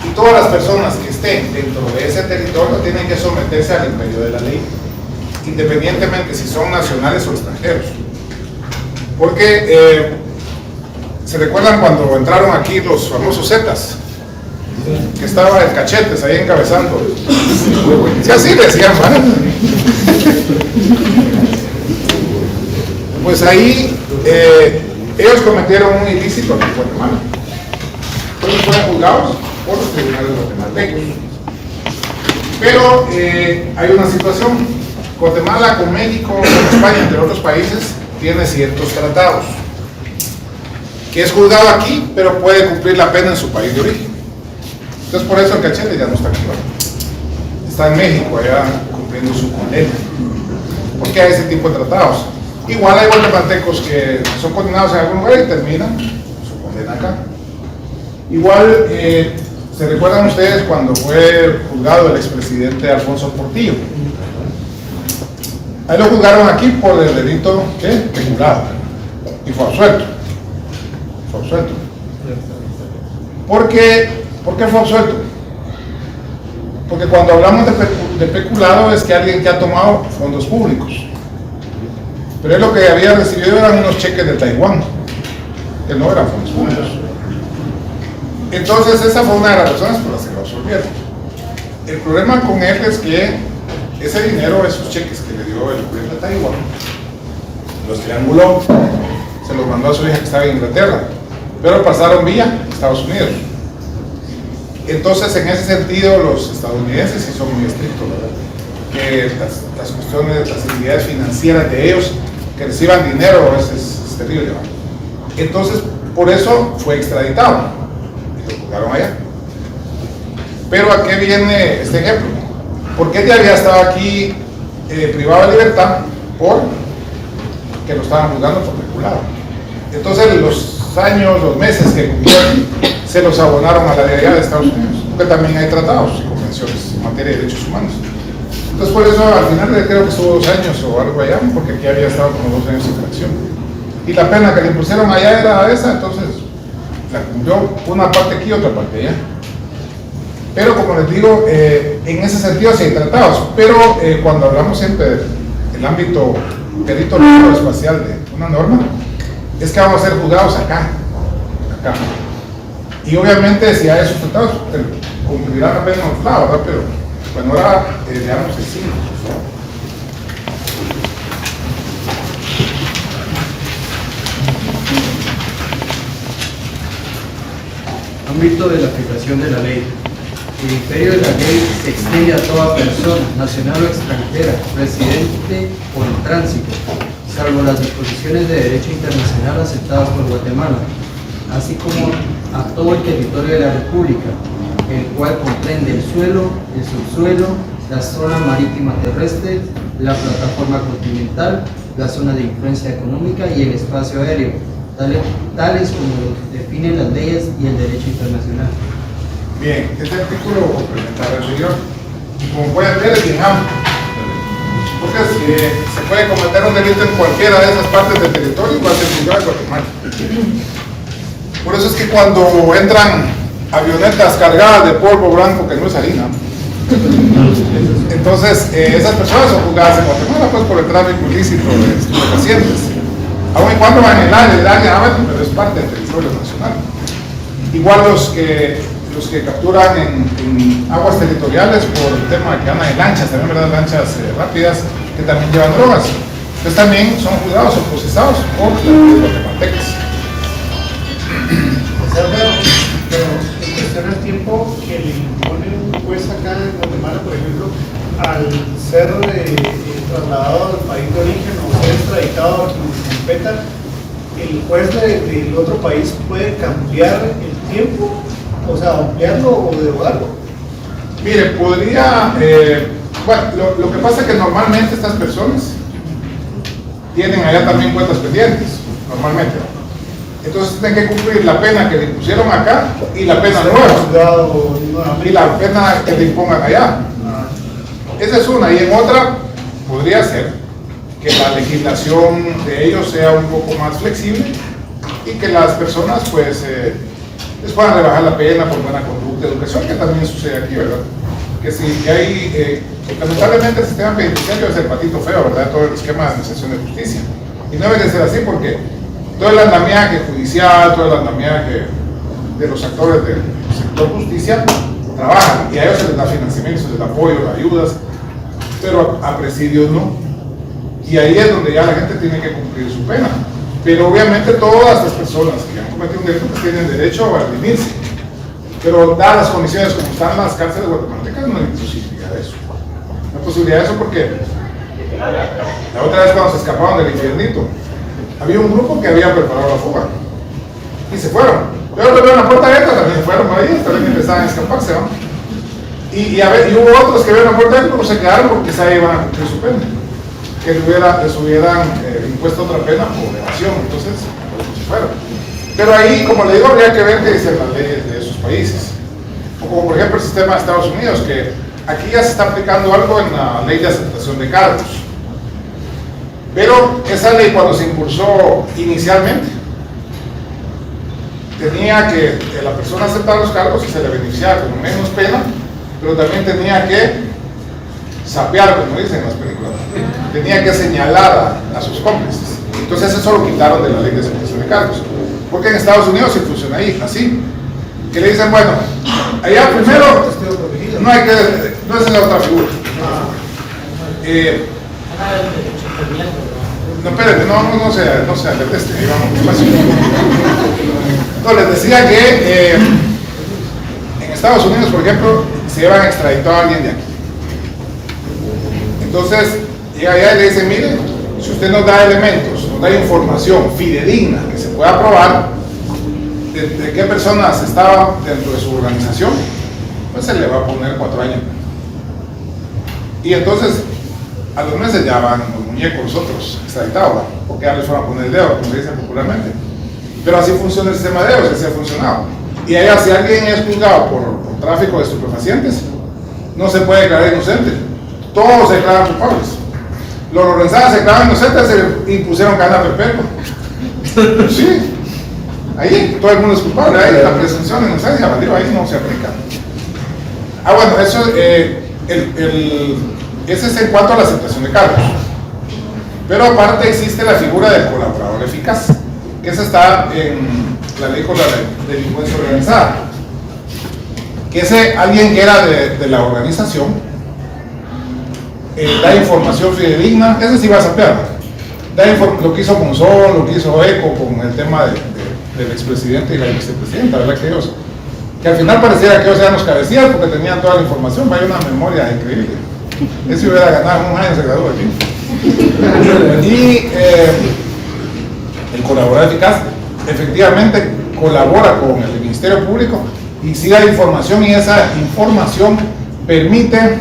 Y todas las personas que estén dentro de ese territorio tienen que someterse al imperio de la ley, independientemente si son nacionales o extranjeros. Porque ¿se recuerdan cuando entraron aquí los famosos Zetas? Que estaba el Cachetes ahí encabezando. Sí, así decían, ¿vale? Pues ahí ellos cometieron un ilícito aquí en Guatemala. Entonces fueron juzgados por los tribunales guatemaltecos. Pero hay una situación. Guatemala con México, con España, entre otros países, tiene ciertos tratados. Que es juzgado aquí, pero puede cumplir la pena en su país de origen. Entonces por eso el Cachete ya no está aquí. Está en México, allá cumpliendo su condena. Porque hay ese tipo de tratados. Igual hay guatemaltecos que son condenados en algún lugar y terminan su condena acá. Igual, ¿se recuerdan ustedes cuando fue juzgado el expresidente Alfonso Portillo? Ahí lo juzgaron aquí por el delito peculado y fue absuelto. Fue absuelto. ¿Por qué fue absuelto? Porque cuando hablamos de peculado es que alguien que ha tomado fondos públicos. Pero él lo que había recibido eran unos cheques de Taiwán, que no eran fondos públicos. Entonces esa fue una de las razones por las que lo absorbieron. El problema con él es que ese dinero, esos cheques que le dio el gobierno de Taiwán, los trianguló, se los mandó a su hija que estaba en Inglaterra, pero pasaron vía Estados Unidos. Entonces, en ese sentido, los estadounidenses sí son muy estrictos, ¿verdad? Que las cuestiones, las actividades financieras de ellos, que reciban dinero, es terrible, ¿verdad? Entonces, por eso fue extraditado y lo juzgaron allá. Pero ¿a qué viene este ejemplo? Porque él ya había estado aquí privado de libertad por que lo estaban juzgando por peculado. Entonces los años, los meses que cumplió se los abonaron a la legalidad de Estados Unidos, porque también hay tratados y convenciones en materia de derechos humanos. Entonces por eso al final creo que estuvo 2 años o algo allá, porque aquí había estado como 2 años en fracción. Y la pena que le impusieron allá era esa, entonces la cumplió una parte aquí y otra parte allá. Pero como les digo, en ese sentido sí hay tratados, pero cuando hablamos siempre del ámbito territorial o espacial de una norma, es que vamos a ser juzgados acá. Y obviamente si hay esos tratados, cumplirán la pena en otro lado, ¿verdad? Pero bueno, ahora veamos el 5, por favor. Ámbito de la aplicación de la ley. El imperio de la ley se extiende a toda persona, nacional o extranjera, residente o en tránsito, salvo las disposiciones de derecho internacional aceptadas por Guatemala, así como a todo el territorio de la República, el cual comprende el suelo, el subsuelo, la zona marítima terrestre, la plataforma continental, la zona de influencia económica y el espacio aéreo, tales como lo definen las leyes y el derecho internacional. Bien, este artículo complementa al anterior y como pueden ver es bien amplio, porque se puede cometer un delito en cualquiera de esas partes del territorio y va a ser juzgado en Guatemala. Por eso es que cuando entran avionetas cargadas de polvo blanco que no es harina, entonces esas personas son juzgadas en Guatemala pues por el tráfico ilícito de estupefacientes, aun y cuando van en el área, pero es parte del territorio nacional. Igual los que capturan en aguas territoriales por el tema de que andan en lanchas, también verdad, lanchas rápidas que también llevan drogas, pues también son juzgados o procesados por las guatemaltecas. Pero tiempo que le impone un juez acá en Guatemala, por ejemplo, al ser trasladado al país de origen o ser extraditado a quien se competa, el juez del otro país puede cambiar el tiempo, o sea, ampliarlo o derogarlo. Mire, podría, bueno, lo que pasa es que normalmente estas personas tienen allá también cuentas pendientes, normalmente. Entonces tienen que cumplir la pena que le impusieron acá y la pena nueva. Y la pena que le impongan allá. Esa es una. Y en otra, podría ser que la legislación de ellos sea un poco más flexible y que las personas, pues, les puedan rebajar la pena por buena conducta, educación, que también sucede aquí, ¿verdad? Que si hay, lamentablemente el sistema penitenciario es el patito feo, ¿verdad? Todo el esquema de administración de justicia. Y no debe de ser así porque todo el andamiaje judicial, todo el andamiaje de los actores del sector justicia trabajan y a ellos se les da financiamiento, se les da apoyo, ayudas, pero a presidios no. Y ahí es donde ya la gente tiene que cumplir su pena. Pero obviamente todas las personas que han cometido un delito pues tienen derecho a redimirse. Pero dadas las condiciones como están las cárceles guatemaltecas, no hay posibilidad de eso. No hay posibilidad de eso porque la otra vez cuando se escaparon del infiernito, había un grupo que había preparado la fuga y se fueron. Pero en la puerta abierta también fueron ahí, también empezaban a escaparse, ¿no? Y hubo otros que vieron la puerta abierta, pero se quedaron porque se iban a cumplir su pena. Que les hubieran impuesto otra pena por evasión, entonces se fueron. Pero ahí, como le digo, habría que ver qué dicen las leyes de esos países. O como por ejemplo el sistema de Estados Unidos, que aquí ya se está aplicando algo en la ley de aceptación de cargos. Pero esa ley cuando se impulsó inicialmente, tenía que la persona aceptar los cargos y se le beneficiaba con menos pena, pero también tenía que sapear, como dicen en las películas, tenía que señalar a sus cómplices. Entonces eso lo quitaron de la ley de aceptación de cargos, porque en Estados Unidos sí funciona ahí, así, que le dicen, bueno, allá primero, no hay que, no es la otra figura. No, espérate, no se deteste, ahí vamos despacio. No, les decía que en Estados Unidos, por ejemplo, se llevan extraditado a alguien de aquí. Entonces, llega allá y le dice, mire, si usted nos da elementos, nos da información fidedigna que se pueda probar de qué personas estaban dentro de su organización, pues se le va a poner 4 años. Y entonces, a los meses ya van los muñecos otros extraditados, porque ya les van a poner el dedo, como se dice popularmente. Pero así funciona el sistema de dedos, que así ha funcionado. Y allá, si alguien es juzgado por tráfico de estupefacientes, no se puede declarar inocente. Todos se declaran culpables. Los Lorenzana se declararon inocentes, se impusieron cadena perpetua. Sí, ahí todo el mundo es culpable, ahí la presunción de inocencia, ahí no se aplica. Bueno, eso ese es en cuanto a la aceptación de cargos. Pero aparte existe la figura del colaborador eficaz, que esa está en la ley contra la delincuencia organizada. Que ese alguien que era de la organización da información fidedigna, ese sí va a sapear. Lo que hizo Monzón, lo que hizo ECO con el tema del expresidente y la vicepresidenta, ¿verdad? Que al final pareciera que ellos eran los cabecillas porque tenían toda la información, vaya una memoria increíble. Ese hubiera ganado un año, se graduó aquí. Y el colaborador eficaz efectivamente colabora con el Ministerio Público y sí da información, y esa información permite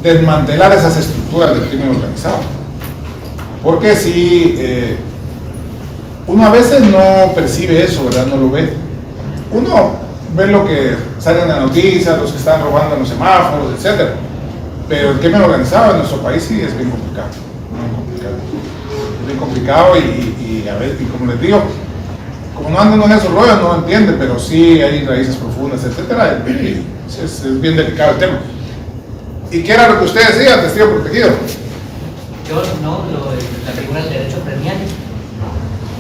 desmantelar esas estructuras del crimen organizado. Porque si uno a veces no percibe eso, ¿verdad? No lo ve. Uno ve lo que sale en las noticias, los que están robando en los semáforos, etc. Pero el crimen organizado en nuestro país sí es bien complicado. Es bien complicado y a ver, y como les digo, como no andan en esos rollos, no entienden, pero sí hay raíces profundas, etc. Es bien delicado el tema. ¿Y qué era lo que usted decía, testigo protegido? Yo no, la figura del derecho premial.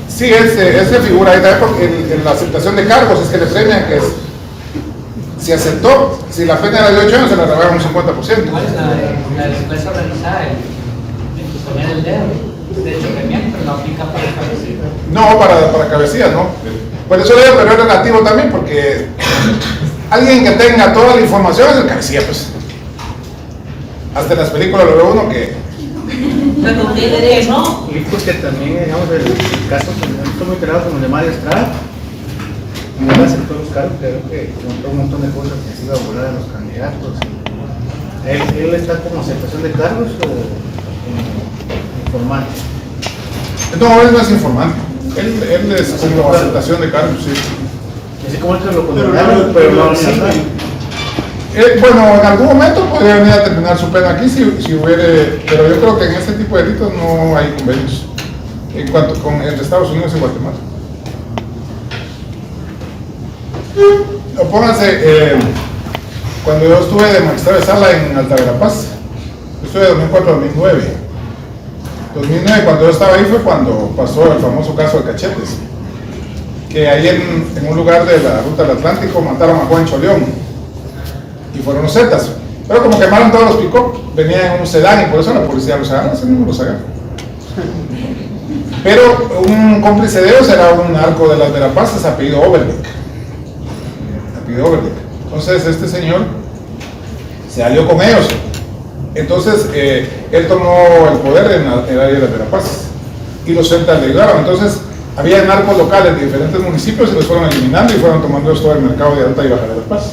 Sí, esa figura ahí también, porque en la aceptación de cargos es que le premian, que es, si aceptó, si la pena era de 8 años, se la rebajan un 50%. ¿Cuál es la delincuencia organizada? El poner el dedo, derecho premial, pero no aplica para cabecillas. No, para cabecillas, no. Por eso le digo, pero es relativo también, porque alguien que tenga toda la información es el cabecilla, pues. Hasta en las películas lo ve uno que... Pero que no. Y porque también, digamos, el caso que no estoy muy enterado como el de Mario Estrada, como él aceptó los cargos, creo que contó un montón de cosas que se iba a volar a los candidatos. ¿Él está como aceptación de cargos o como informante? No, él no es informante. Él es como aceptación de cargos, sí. Así como él se lo condenaron, pero no sí. Bueno, en algún momento podría venir a terminar su pena aquí si hubiera, pero yo creo que en este tipo de delitos no hay convenios en cuanto entre Estados Unidos y Guatemala. O pónganse, cuando yo estuve de magistrado de sala en Alta Verapaz, yo estuve de 2004 a 2009. 2009, cuando yo estaba ahí, fue cuando pasó el famoso caso de Cachetes, que ahí en un lugar de la ruta del Atlántico mataron a Juan Choleón y fueron los Zetas, pero como quemaron todos los pick-up, venían en un sedán y por eso la policía los agarra, así mismo los agarra. Pero un cómplice de ellos era un narco de las Verapazes, apellido Overbeck. Entonces este señor se alió con ellos. Entonces él tomó el poder en el área de las Verapazes y los Zetas le ayudaron. Entonces había narcos locales de diferentes municipios y los fueron eliminando y fueron tomando todo el mercado de Alta y Baja Verapaz.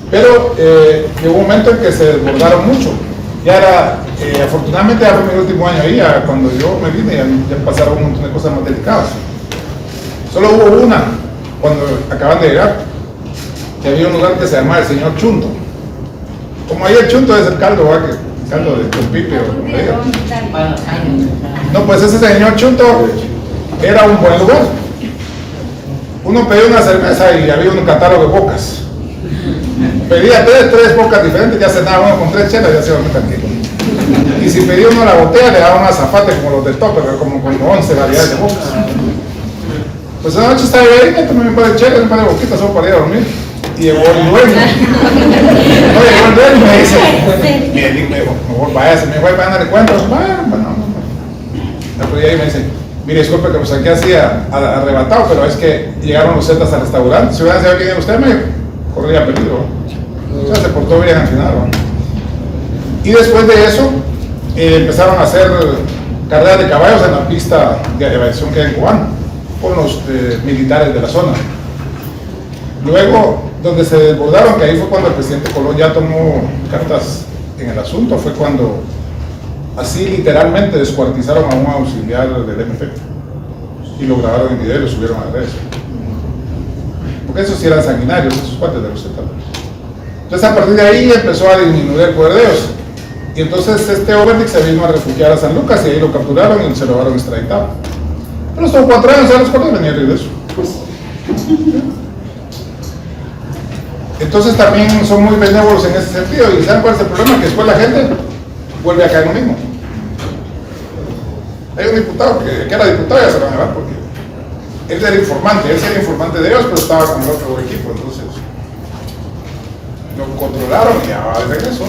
Pero llegó un momento en que se desbordaron mucho. Ya era, afortunadamente ya fue mi último año ahí, cuando yo me vine ya pasaron un montón de cosas más delicadas. Solo hubo una, cuando acaban de llegar, que había un lugar que se llamaba el señor Chunto. Como ahí el Chunto es el caldo, ¿verdad? El caldo de Pipe o como diga. No, pues ese señor Chunto era un buen lugar. Uno pedía una cerveza y había un catálogo de bocas. Pedía tres bocas diferentes, ya cenaba uno con 3 chelas, ya se iba muy tranquilo. Y si pedía uno la botella, le daba una azafate como los del Topper, como 11 variedades de bocas. Pues esa noche estaba yo ahí, me tomé un par de chelas, un par de boquitas solo para ir a dormir. Y llegó el dueño. No, llegó el dueño y me dice, bien, me dijo, mejor vaya, se me fue para darle cuentas. Bueno. Después ahí me dice, mire, disculpe que me saqué así arrebatado, pero es que llegaron los Zetas al restaurante. Si hubieran sabido quién era usted, me corría peligro. O sea, se portó bien al final, ¿no? Y después de eso empezaron a hacer carreras de caballos en la pista de aviación que hay en Cobán con los militares de la zona. Luego, donde se desbordaron, que ahí fue cuando el presidente Colón ya tomó cartas en el asunto, fue cuando así literalmente descuartizaron a un auxiliar del MP y lo grabaron en video y lo subieron a las redes. Porque esos sí eran sanguinarios, esos cuates de los Zetas. Entonces a partir de ahí empezó a disminuir el poder de ellos. Y entonces este Overbeck se vino a refugiar a San Lucas y ahí lo capturaron y se lo llevaron extraditado. Pero estuvo 4 años, a los 4 venía de eso. Entonces también son muy benévolos en ese sentido. ¿Y saben cuál es el problema? Que después la gente vuelve a caer en lo mismo. Hay un diputado que era diputado, ya se lo van a llevar porque él era informante, él era informante de ellos, pero estaba con el otro equipo, entonces lo controlaron y ya va de regreso.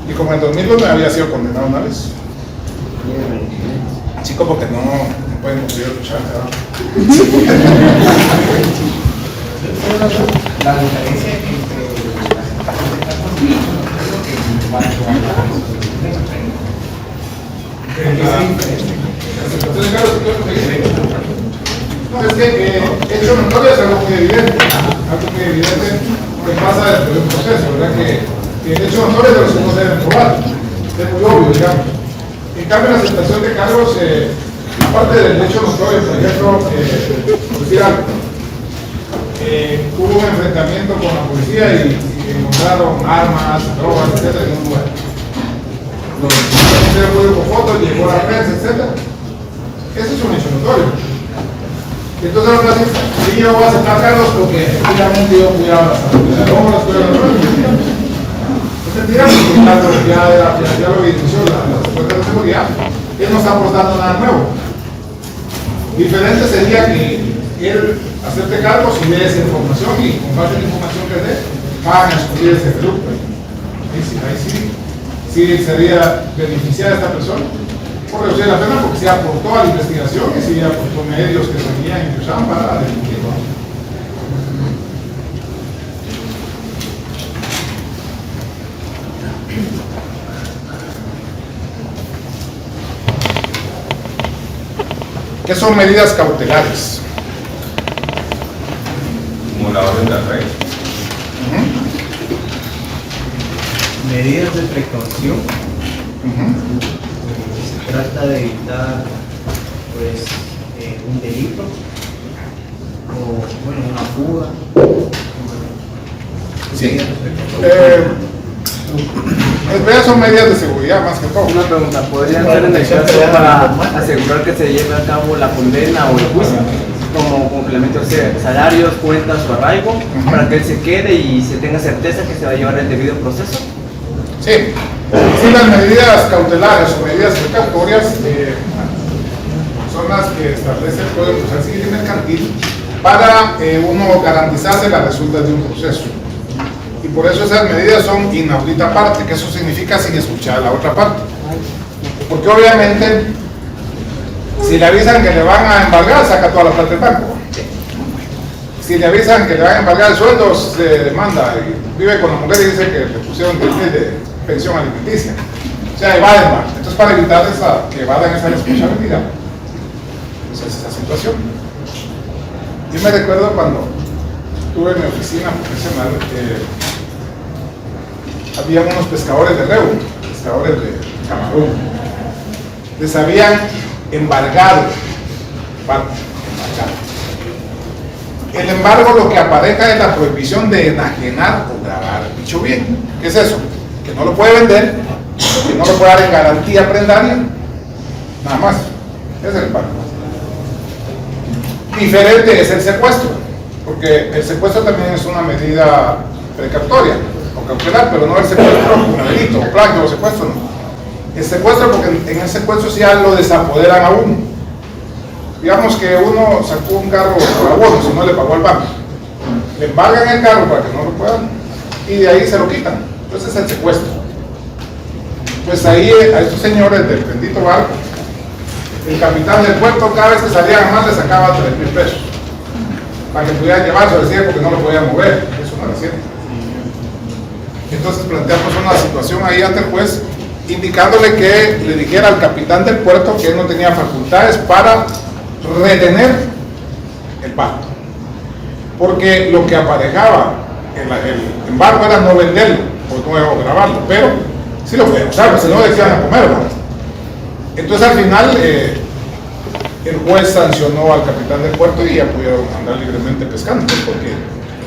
Y como en 2002 había sido condenado una vez. Así como que no pueden conseguir luchar, ¿verdad? La diferencia entre no, es que hecho notorio es algo muy evidente que pasa dentro de un proceso, ¿verdad? Que el hecho notorio es de los que no se deben probar, es muy obvio, digamos. En cambio, la aceptación de cargos, aparte del hecho notorio, por ejemplo, por decir algo, hubo un enfrentamiento con la policía y encontraron armas, drogas, etc. en un lugar. Se pudo con fotos, llegó a la prensa, etc. Eso es un hecho notorio. Entonces ahora sí, yo voy a aceptar cargos porque efectivamente yo cuidaba la salud de la obra, es mentira, porque ya lo evidenció la Secretaría de Seguridad. Él no está aportando nada nuevo. Diferente sería que él acepte cargos y dé esa información y con base en la información que dé, van a excluir ese grupo. Ahí sí sería beneficiar a esta persona por reducir la pena porque se aportó a la investigación y se aportó medios que sabían y que usaban para delinquir. ¿Qué son medidas cautelares? Como la orden de arresto. Medidas de precaución. Se trata de evitar pues un delito o bueno, una fuga. Sí. Las medidas son medidas de seguridad más que todo. Una pregunta, ¿podrían ser en el caso para asegurar que se lleve a cabo la condena o el juicio? Como complemento, o sea, salarios, cuentas o arraigo, para que él se quede y se tenga certeza que se va a llevar el debido proceso. Sí, sí, las medidas cautelares o medidas precautorias son las que establece el Código Procesal Civil y Mercantil para uno garantizarse las resultas de un proceso. Y por eso esas medidas son inaudita parte, que eso significa sin escuchar a la otra parte. Porque obviamente, si le avisan que le van a embargar, saca toda la plata del banco. Si le avisan que le van a embargar el sueldo, se demanda y vive con la mujer y dice que le pusieron 10.000 de pensión alimenticia. O sea, evaden más. Entonces, para evitar que evadan esa responsabilidad, pues es esa situación. Yo me recuerdo cuando estuve en mi oficina profesional, había unos pescadores de reu, pescadores de camarón. Les habían embargado. El embargo lo que apareja es la prohibición de enajenar o grabar. Dicho bien, ¿qué es eso? Que no lo puede vender, que no lo puede dar en garantía prendaria, nada más. Ese es el embargo. Diferente es el secuestro, porque el secuestro también es una medida precautoria o cautelar, pero no el secuestro como delito, o plagio o secuestro, no. El secuestro, porque en el secuestro sí ya lo desapoderan a uno. Digamos que uno sacó un carro por abono, si no le pagó al banco. Le embargan el carro para que no lo puedan y de ahí se lo quitan. Entonces es el secuestro. Pues ahí a estos señores del bendito barco, el capitán del puerto cada vez que salían más le sacaba 3.000 pesos para que pudieran llevarse, decía, porque no lo podían mover. Eso no era cierto. Entonces planteamos una situación ahí ante el juez, indicándole que le dijera al capitán del puerto que él no tenía facultades para retener el barco, porque lo que aparejaba el embargo era no venderlo o no grabarlo, pero sí lo podían usar, si no decían a comer, ¿verdad? Entonces al final el juez sancionó al capitán del puerto y ya pudieron andar libremente pescando, pues, porque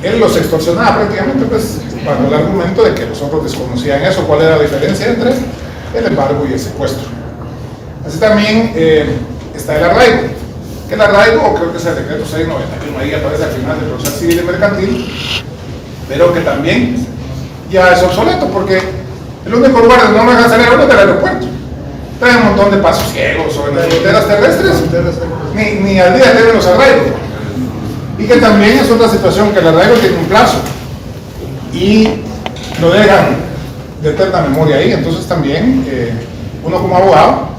él los extorsionaba prácticamente, pues, bajo el argumento de que los otros desconocían eso, cuál era la diferencia entre el embargo y el secuestro. Así también está el arraigo, que el arraigo creo que es el decreto 691, ahí aparece al final del proceso civil y mercantil, pero que también ya es obsoleto, porque el único lugar donde no me dejan salir es del aeropuerto. Traen un montón de pasos ciegos o en las fronteras terrestres, ni al día tienen los arraigos. Y que también es otra situación, que el arraigo tiene un plazo y lo dejan de eterna memoria ahí. Entonces también uno como abogado,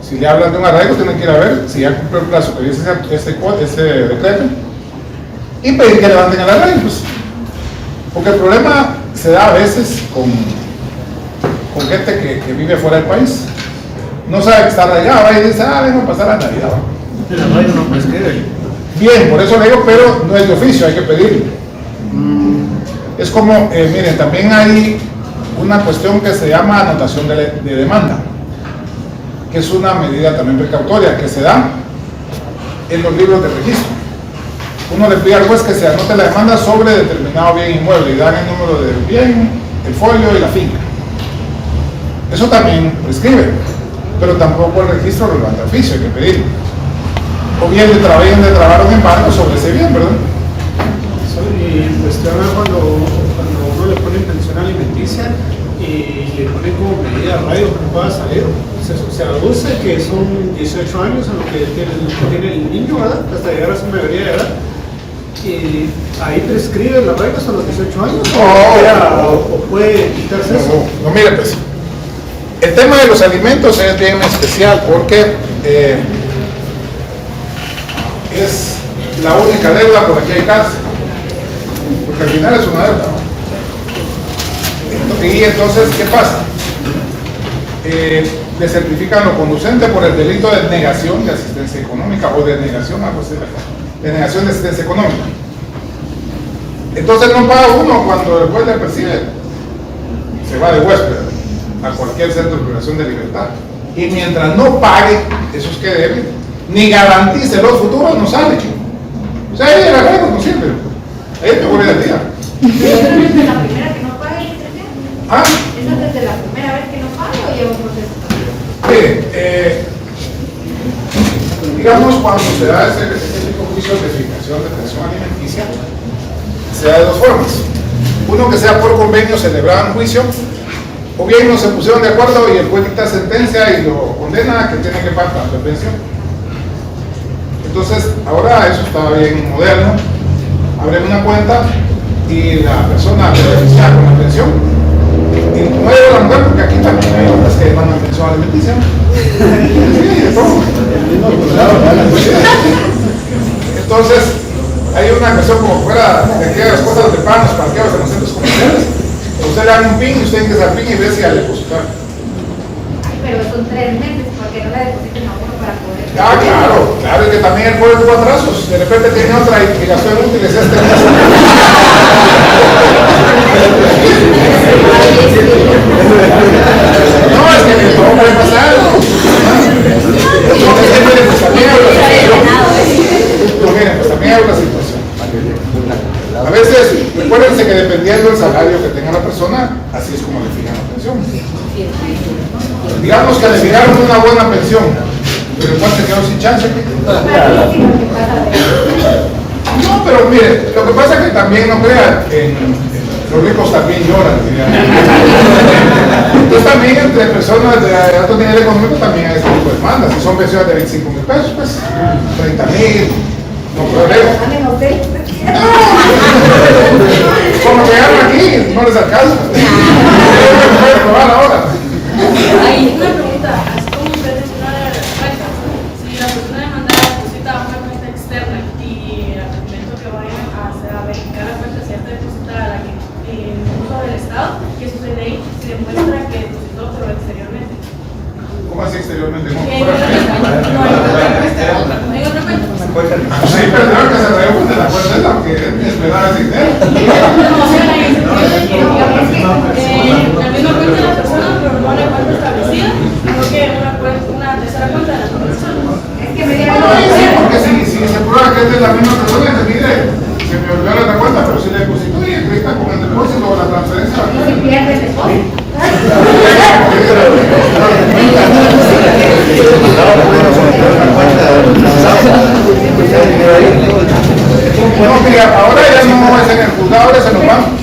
si le hablan de un arraigo, tiene que ir a ver si ya cumplió el plazo que dice ese decreto y pedir que levanten el arraigo, pues. Porque el problema se da a veces con gente que vive fuera del país, no sabe que está arraigado y dice, vengo a pasar la Navidad. El arraigo no prescribe. Bien, por eso le digo, pero no es de oficio, hay que pedirlo. Es como, miren, también hay una cuestión que se llama anotación de demanda, que es una medida también precautoria que se da en los libros de registro. Uno le pide al juez que se anote la demanda sobre determinado bien inmueble y dan el número del bien, el folio y la finca. Eso también prescribe, pero tampoco el registro lo levanta oficio, hay que pedirlo. O bien de trabar un embargo sobre ese bien, ¿verdad? Y en cuestión cuando uno le pone pensión alimenticia y le pone como medida de arraigo que no pueda salir, se aduce que son 18 años en lo que tiene el niño, ¿verdad? Hasta llegar a su mayoría de edad. Y ahí prescribe el arraigo hasta los 18 años. ¿O puede quitarse eso? No, mire, pues, el tema de los alimentos es bien especial porque es la única deuda por la que hay cárcel, porque al final es una deuda, ¿no? Y entonces, ¿qué pasa? le certifican lo conducente por el delito de negación de asistencia económica o de negación, algo así, de negación de asistencia económica. Entonces no paga uno cuando el juez le percibe, se va de huésped a cualquier centro de privación de libertad. Y mientras no pague esos que deben, ni garantice los futuros, no sale. O sea, ahí el arreglo no sirve. Ahí te voy a decir. ¿Eso es desde la primera que no paga el ICT? ¿Ah? ¿Eso es desde la primera vez que no paga o lleva un proceso? Mire, digamos cuando se da ese tipo de juicio de fijación de pensión alimenticia, se da de dos formas. Uno que sea por convenio celebrado en juicio, o bien no se pusieron de acuerdo y el juez dicta sentencia y lo condena a que tiene que pagar la pensión. Entonces, ahora eso está bien moderno. Abren una cuenta y la persona beneficiada con la pensión. Y no hay la mujer porque aquí también hay hombres que mandan pensión alimenticia. Sí, de todo. Entonces, hay una cuestión como fuera de que las cosas de pan, los parqueados en los centros comerciales. Usted le da un pin y usted tiene que hacer pin y ve si a depositar. Pero son 3 meses porque no la depositen a uno para poder. Ah, claro, claro, y que también el pueblo tuvo atrasos. De repente tiene otra y gastó en útiles este mes. No, es que todo puede pasar. Entonces, miren, pues también hay otra situación. Miren, pues también hay otra situación. A veces, recuérdense que dependiendo del salario que tenga la persona, así es como le fijan la pensión. Digamos que le fijaron una buena pensión, pero igual se quedó sin chance. No, pero mire, lo que pasa es que también no crean, los ricos también lloran. Entonces también entre personas de alto nivel económico también hay este tipo de demandas. Si son pensiones de 25,000 pesos, pues 30,000, no problema. Como llegaron aquí, no les alcanza. Pueden probar ahora. Hay una pregunta, así como usted mencionó de las cuentas, si la persona demandada deposita a una cuenta externa y el argumento que vayan a hacer a verificar la cuenta cierta depositada en uso del Estado, ¿qué sucede ahí? Si demuestra que depositó pero exteriormente. ¿Cómo así exteriormente? No hay otra cuenta. Sí, pero creo que se reúne de la cuenta esa, porque es verdad ese dinero. La misma cuenta de la persona, pero no una cuenta establecida, sino que una tercera cuenta de la persona. Es que me dieron porque si se prueba que es de la misma persona, se mire, se me olvidó la cuenta, pero si le depositó y entrega con el depósito o la transferencia. No se pierde el depósito. No, mira, ahora ya no es en el juzgado, ahora es en los bancos.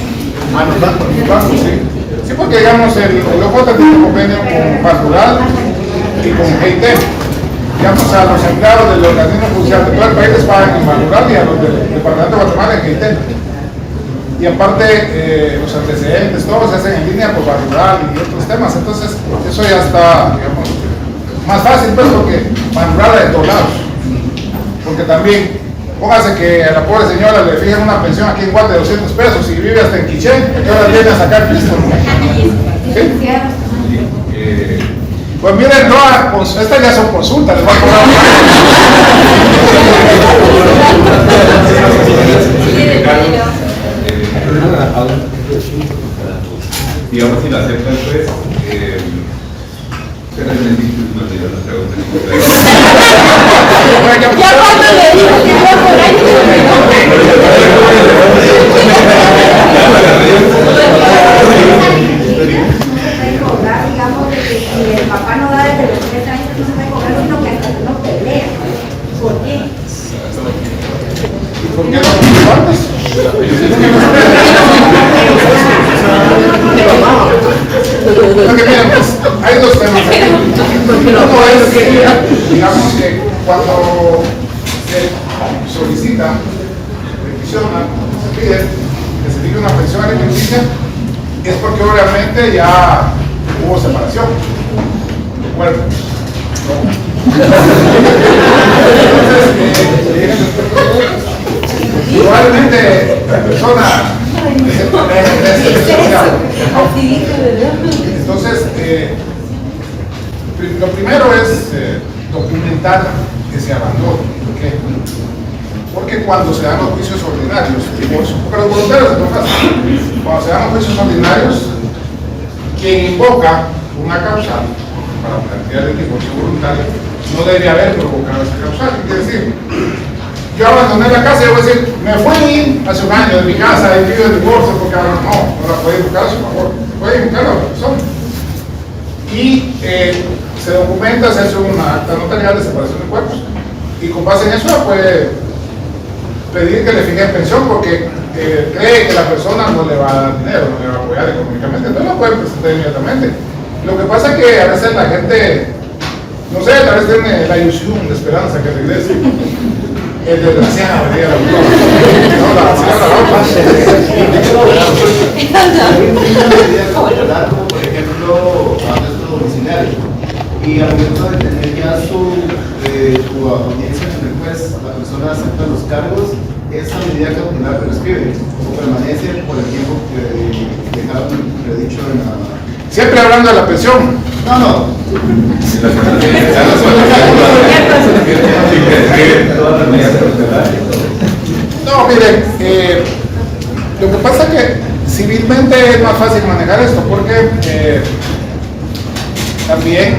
Los bancos, sí. Sí, porque digamos, el OJ tiene un convenio con Paz Rural y con GIT. Digamos, a los empleados del organismo judicial de todo el país les pagan en Paz Rural y a los del Departamento de Guatemala en GIT. Y aparte, los antecedentes, todos se hacen en línea por Paz Rural y otros temas. Entonces, eso ya está, digamos, más fácil, pues, porque Paz Rural es de todos lados. Porque también, póngase que a la pobre señora le fijan una pensión aquí en Guate de 200 pesos y vive hasta en Quiché, que ahora viene a sacar Cristo. ¿Sí? Pues miren, no, estas ya son consultas, les voy a cobrar. Digamos, si lo acepta el juez, pero es mentira, no te dio las preguntas. Ya cuando le dijo que iba por ahí. Digamos, de que si el papá no da desde los 3 años, no se puede cobrar, sino que hasta no pelea. ¿Por qué? ¿Por qué no antes? Porque miren, pues, hay dos temas aquí. Uno es que, digamos que cuando se solicita, peticiona, se pide que se diga una pensión alimenticia, es porque obviamente ya hubo separación. Bueno, probablemente la persona entonces Lo primero es documentar que se abandone. ¿Por qué? Porque cuando se dan los juicios ordinarios, pero voluntarios en todo caso, cuando se dan los juicios ordinarios, quien invoca una causal para plantear el divorcio voluntario no debería haber provocado esa causal. ¿Qué quiere decir? Yo abandoné la casa y voy a decir, me fui hace un año de mi casa y pido el divorcio porque ahora no la puede invocar a su favor, puede invocar a la persona. Y se documenta, se hace una acta notarial de separación de cuerpos y con base en eso puede pedir que le fijen pensión porque cree que la persona no le va a dar dinero, no le va a apoyar económicamente, entonces lo puede presentar inmediatamente. Lo que pasa es que a veces la gente, no sé, tal vez tiene la ilusión, la esperanza que regrese. El desgraciado, diría la no, la como por ejemplo, arresto domiciliario. Y al momento de tener ya su audiencia en el juez, la persona acepta los cargos, esa medida cautelar prescribe o permanece por el tiempo que dejaron predicho en la... Siempre hablando de la pensión. No. No, miren, lo que pasa es que civilmente es más fácil manejar esto porque también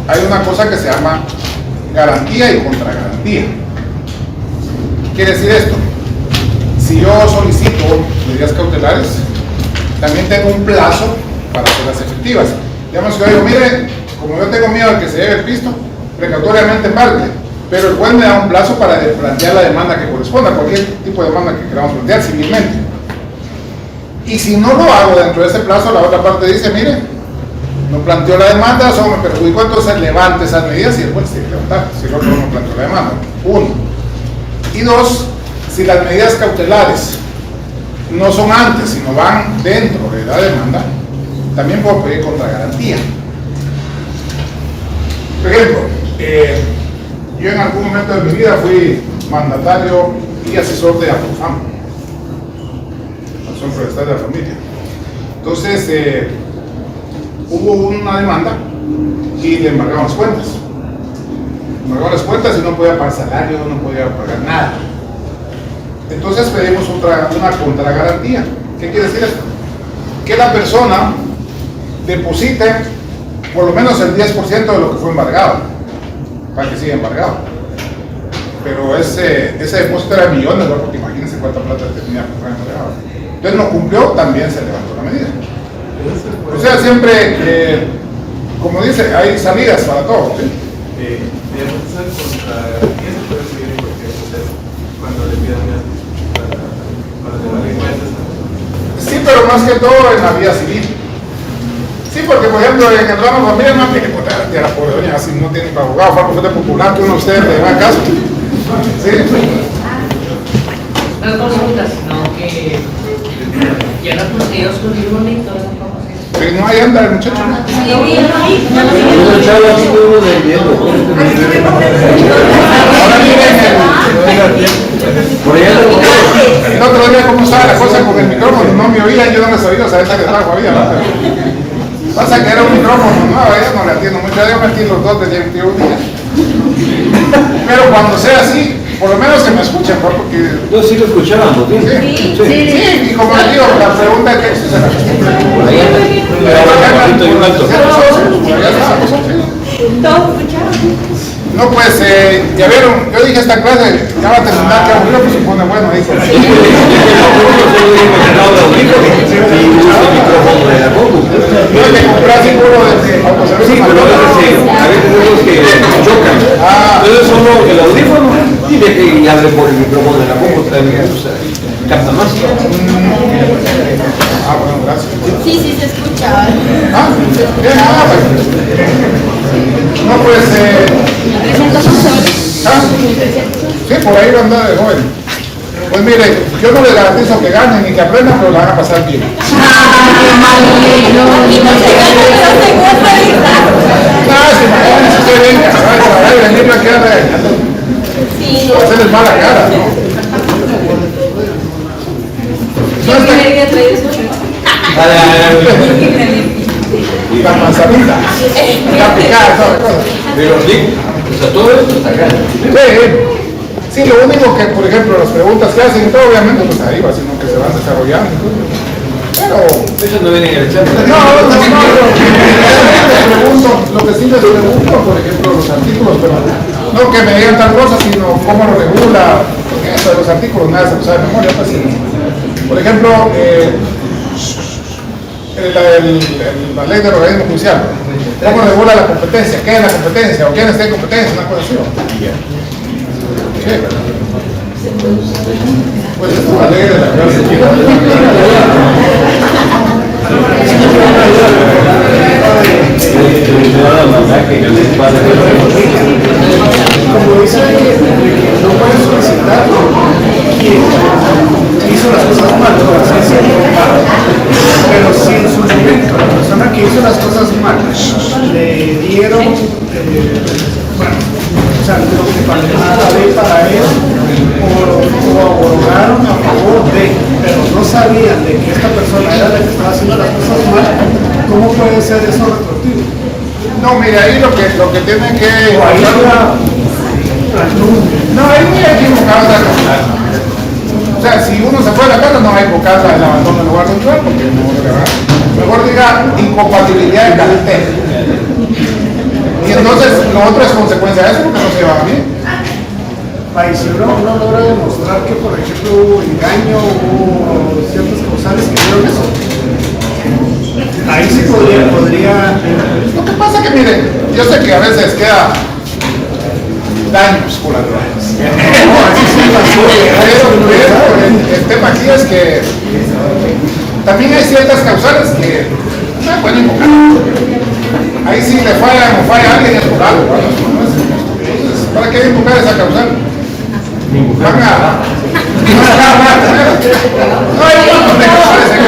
hay una cosa que se llama garantía y contragarantía. ¿Qué quiere decir esto? Si yo solicito medidas cautelares, también tengo un plazo para hacerlas efectivas. Digamos que yo digo, mire, como yo tengo miedo de que se lleve el pisto, precautoriamente embargue, pero el juez me da un plazo para plantear la demanda que corresponda, cualquier tipo de demanda que queramos plantear civilmente. Y si no lo hago dentro de ese plazo, la otra parte dice, mire, no planteó la demanda, solo me perjudicó, entonces levante esas medidas y el juez tiene que levantar, si el otro no planteó la demanda. Uno. Y dos, si las medidas cautelares no son antes, sino van dentro de la demanda, también puedo pedir contragarantía. Por ejemplo, yo en algún momento de mi vida fui mandatario y asesor de APOFAM, Asociación Forestal de la Familia. Entonces, hubo una demanda y le embargaron las cuentas. Embargaron las cuentas y no podía pagar salario, no podía pagar nada. Entonces pedimos una contragarantía. ¿Qué quiere decir esto? Que la persona deposite por lo menos el 10% de lo que fue embargado, para que siga embargado. Pero ese depósito era millones, ¿no? Porque imagínense cuánta plata tenía que fue embargado. Entonces no cumplió, también se levantó la medida. O sea, siempre, como dice, hay salidas para todo, ¿sí? Digamos, esa contragarantía se puede seguir en cualquier proceso, cuando le pidan para llevar en cuenta. Sí, pero más que todo en la vía civil. Sí, porque por ejemplo en el ramo familiar no tiene que contragarantía a la pobre doña, así no tiene para abogado, fue bufete popular que uno de ustedes le da caso. Sí. No consulta, sino que ya los conseguidos con el bonito. Pero no hay anda el muchacho. Ahora miren el otro día cómo estaba la cosa con el micrófono, no me oían, yo no me sabía, sabes que trabajo había, ¿no? Pasa que era un micrófono nuevo, yo no le atiendo mucho, yo metí los dos de 21 días. Pero cuando sea así, por lo menos que me escuchen, porque... Yo sigo escuchando, ¿sí? Sí, y como les digo, la pregunta de texto se la responde. No, pues, ya vieron, yo dije esta clase, ya va a terminar, que aburrido, pues se pone bueno ahí. Yo le compré así uno de autoservicio. Sí, pero a veces esos que chocan. Entonces solo el audífono y hable por el micrófono de la compu también, o sea, capta más. Bueno, gracias. Sí, se escuchaba. Bien, no, pues, sí, por ahí va a andar de joven. Pues mire, yo no les garantizo que ganen ni que aprendan, pero la van a pasar bien. Imagínense usted venga, ¿sabes? Para venir a quedar regañando. Hacerles mala cara, ¿no? La manzanita, la picada, todas las cosas. Pero sí, o sea, todo esto está acá. Sí, lo único que, por ejemplo, las preguntas que hacen, todo obviamente pues ahí va, sino que se van desarrollando. Pero... Ellos no vienen en el chat. No, lo que sí les pregunto, por ejemplo, los artículos, pero no que me digan tal cosa, sino cómo lo regula, porque eso de los artículos nada se usa de memoria, pues sí. Por ejemplo, la ley del organismo judicial, cómo regula la competencia, qué es la competencia, o quién está en competencia, una cosa así. Pues es una ley de la cárcel. Como dice, no pueden solicitar quien hizo las cosas mal, pero si en su momento la persona que hizo las cosas mal le dieron, o sea, lo que faltaba la ley para él, o abogaron a favor de, pero no sabían de que esta persona era la que estaba haciendo las cosas mal, ¿cómo puede ser eso retroactivo? No, mire, ahí lo que tienen que... No, ahí muy equivocado la cosa. O sea, si uno se fue de la casa, no hay equivocarla el abandono del lugar neutral, porque no le va. Mejor diga incompatibilidad de carácter. Y entonces lo otro es consecuencia de eso, porque no se lleva bien. Y si uno logra demostrar que, por ejemplo, hubo engaño, hubo ciertas causales que dieron eso, ahí sí podría... Lo que pasa es que, miren, yo sé que a veces queda daños colaterales. Pero el tema aquí es que también hay ciertas causales que no se pueden invocar. Ahí sí le falla alguien es por algo. Entonces, ¿para qué invocar esa causal? Van a... No hay un montón de causales que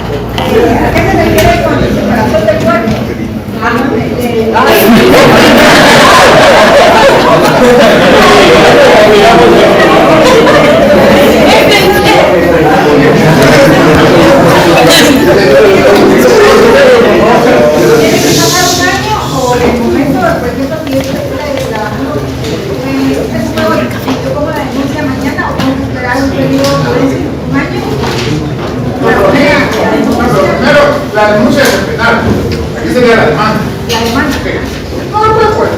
¿A qué se refiere con el separación del cuerpo? La denuncia es el penal, aquí sería la demanda. La demanda. No, pues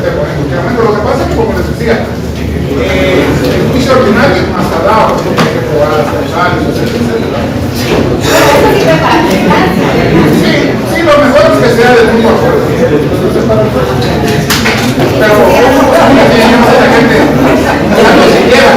lo que pasa es que, como les decía, el juicio ordinario es más tardado, porque hay que probar las causales, etcétera. Sí, lo mejor es que sea de mutuo acuerdo. Pero, la gente no se lleva.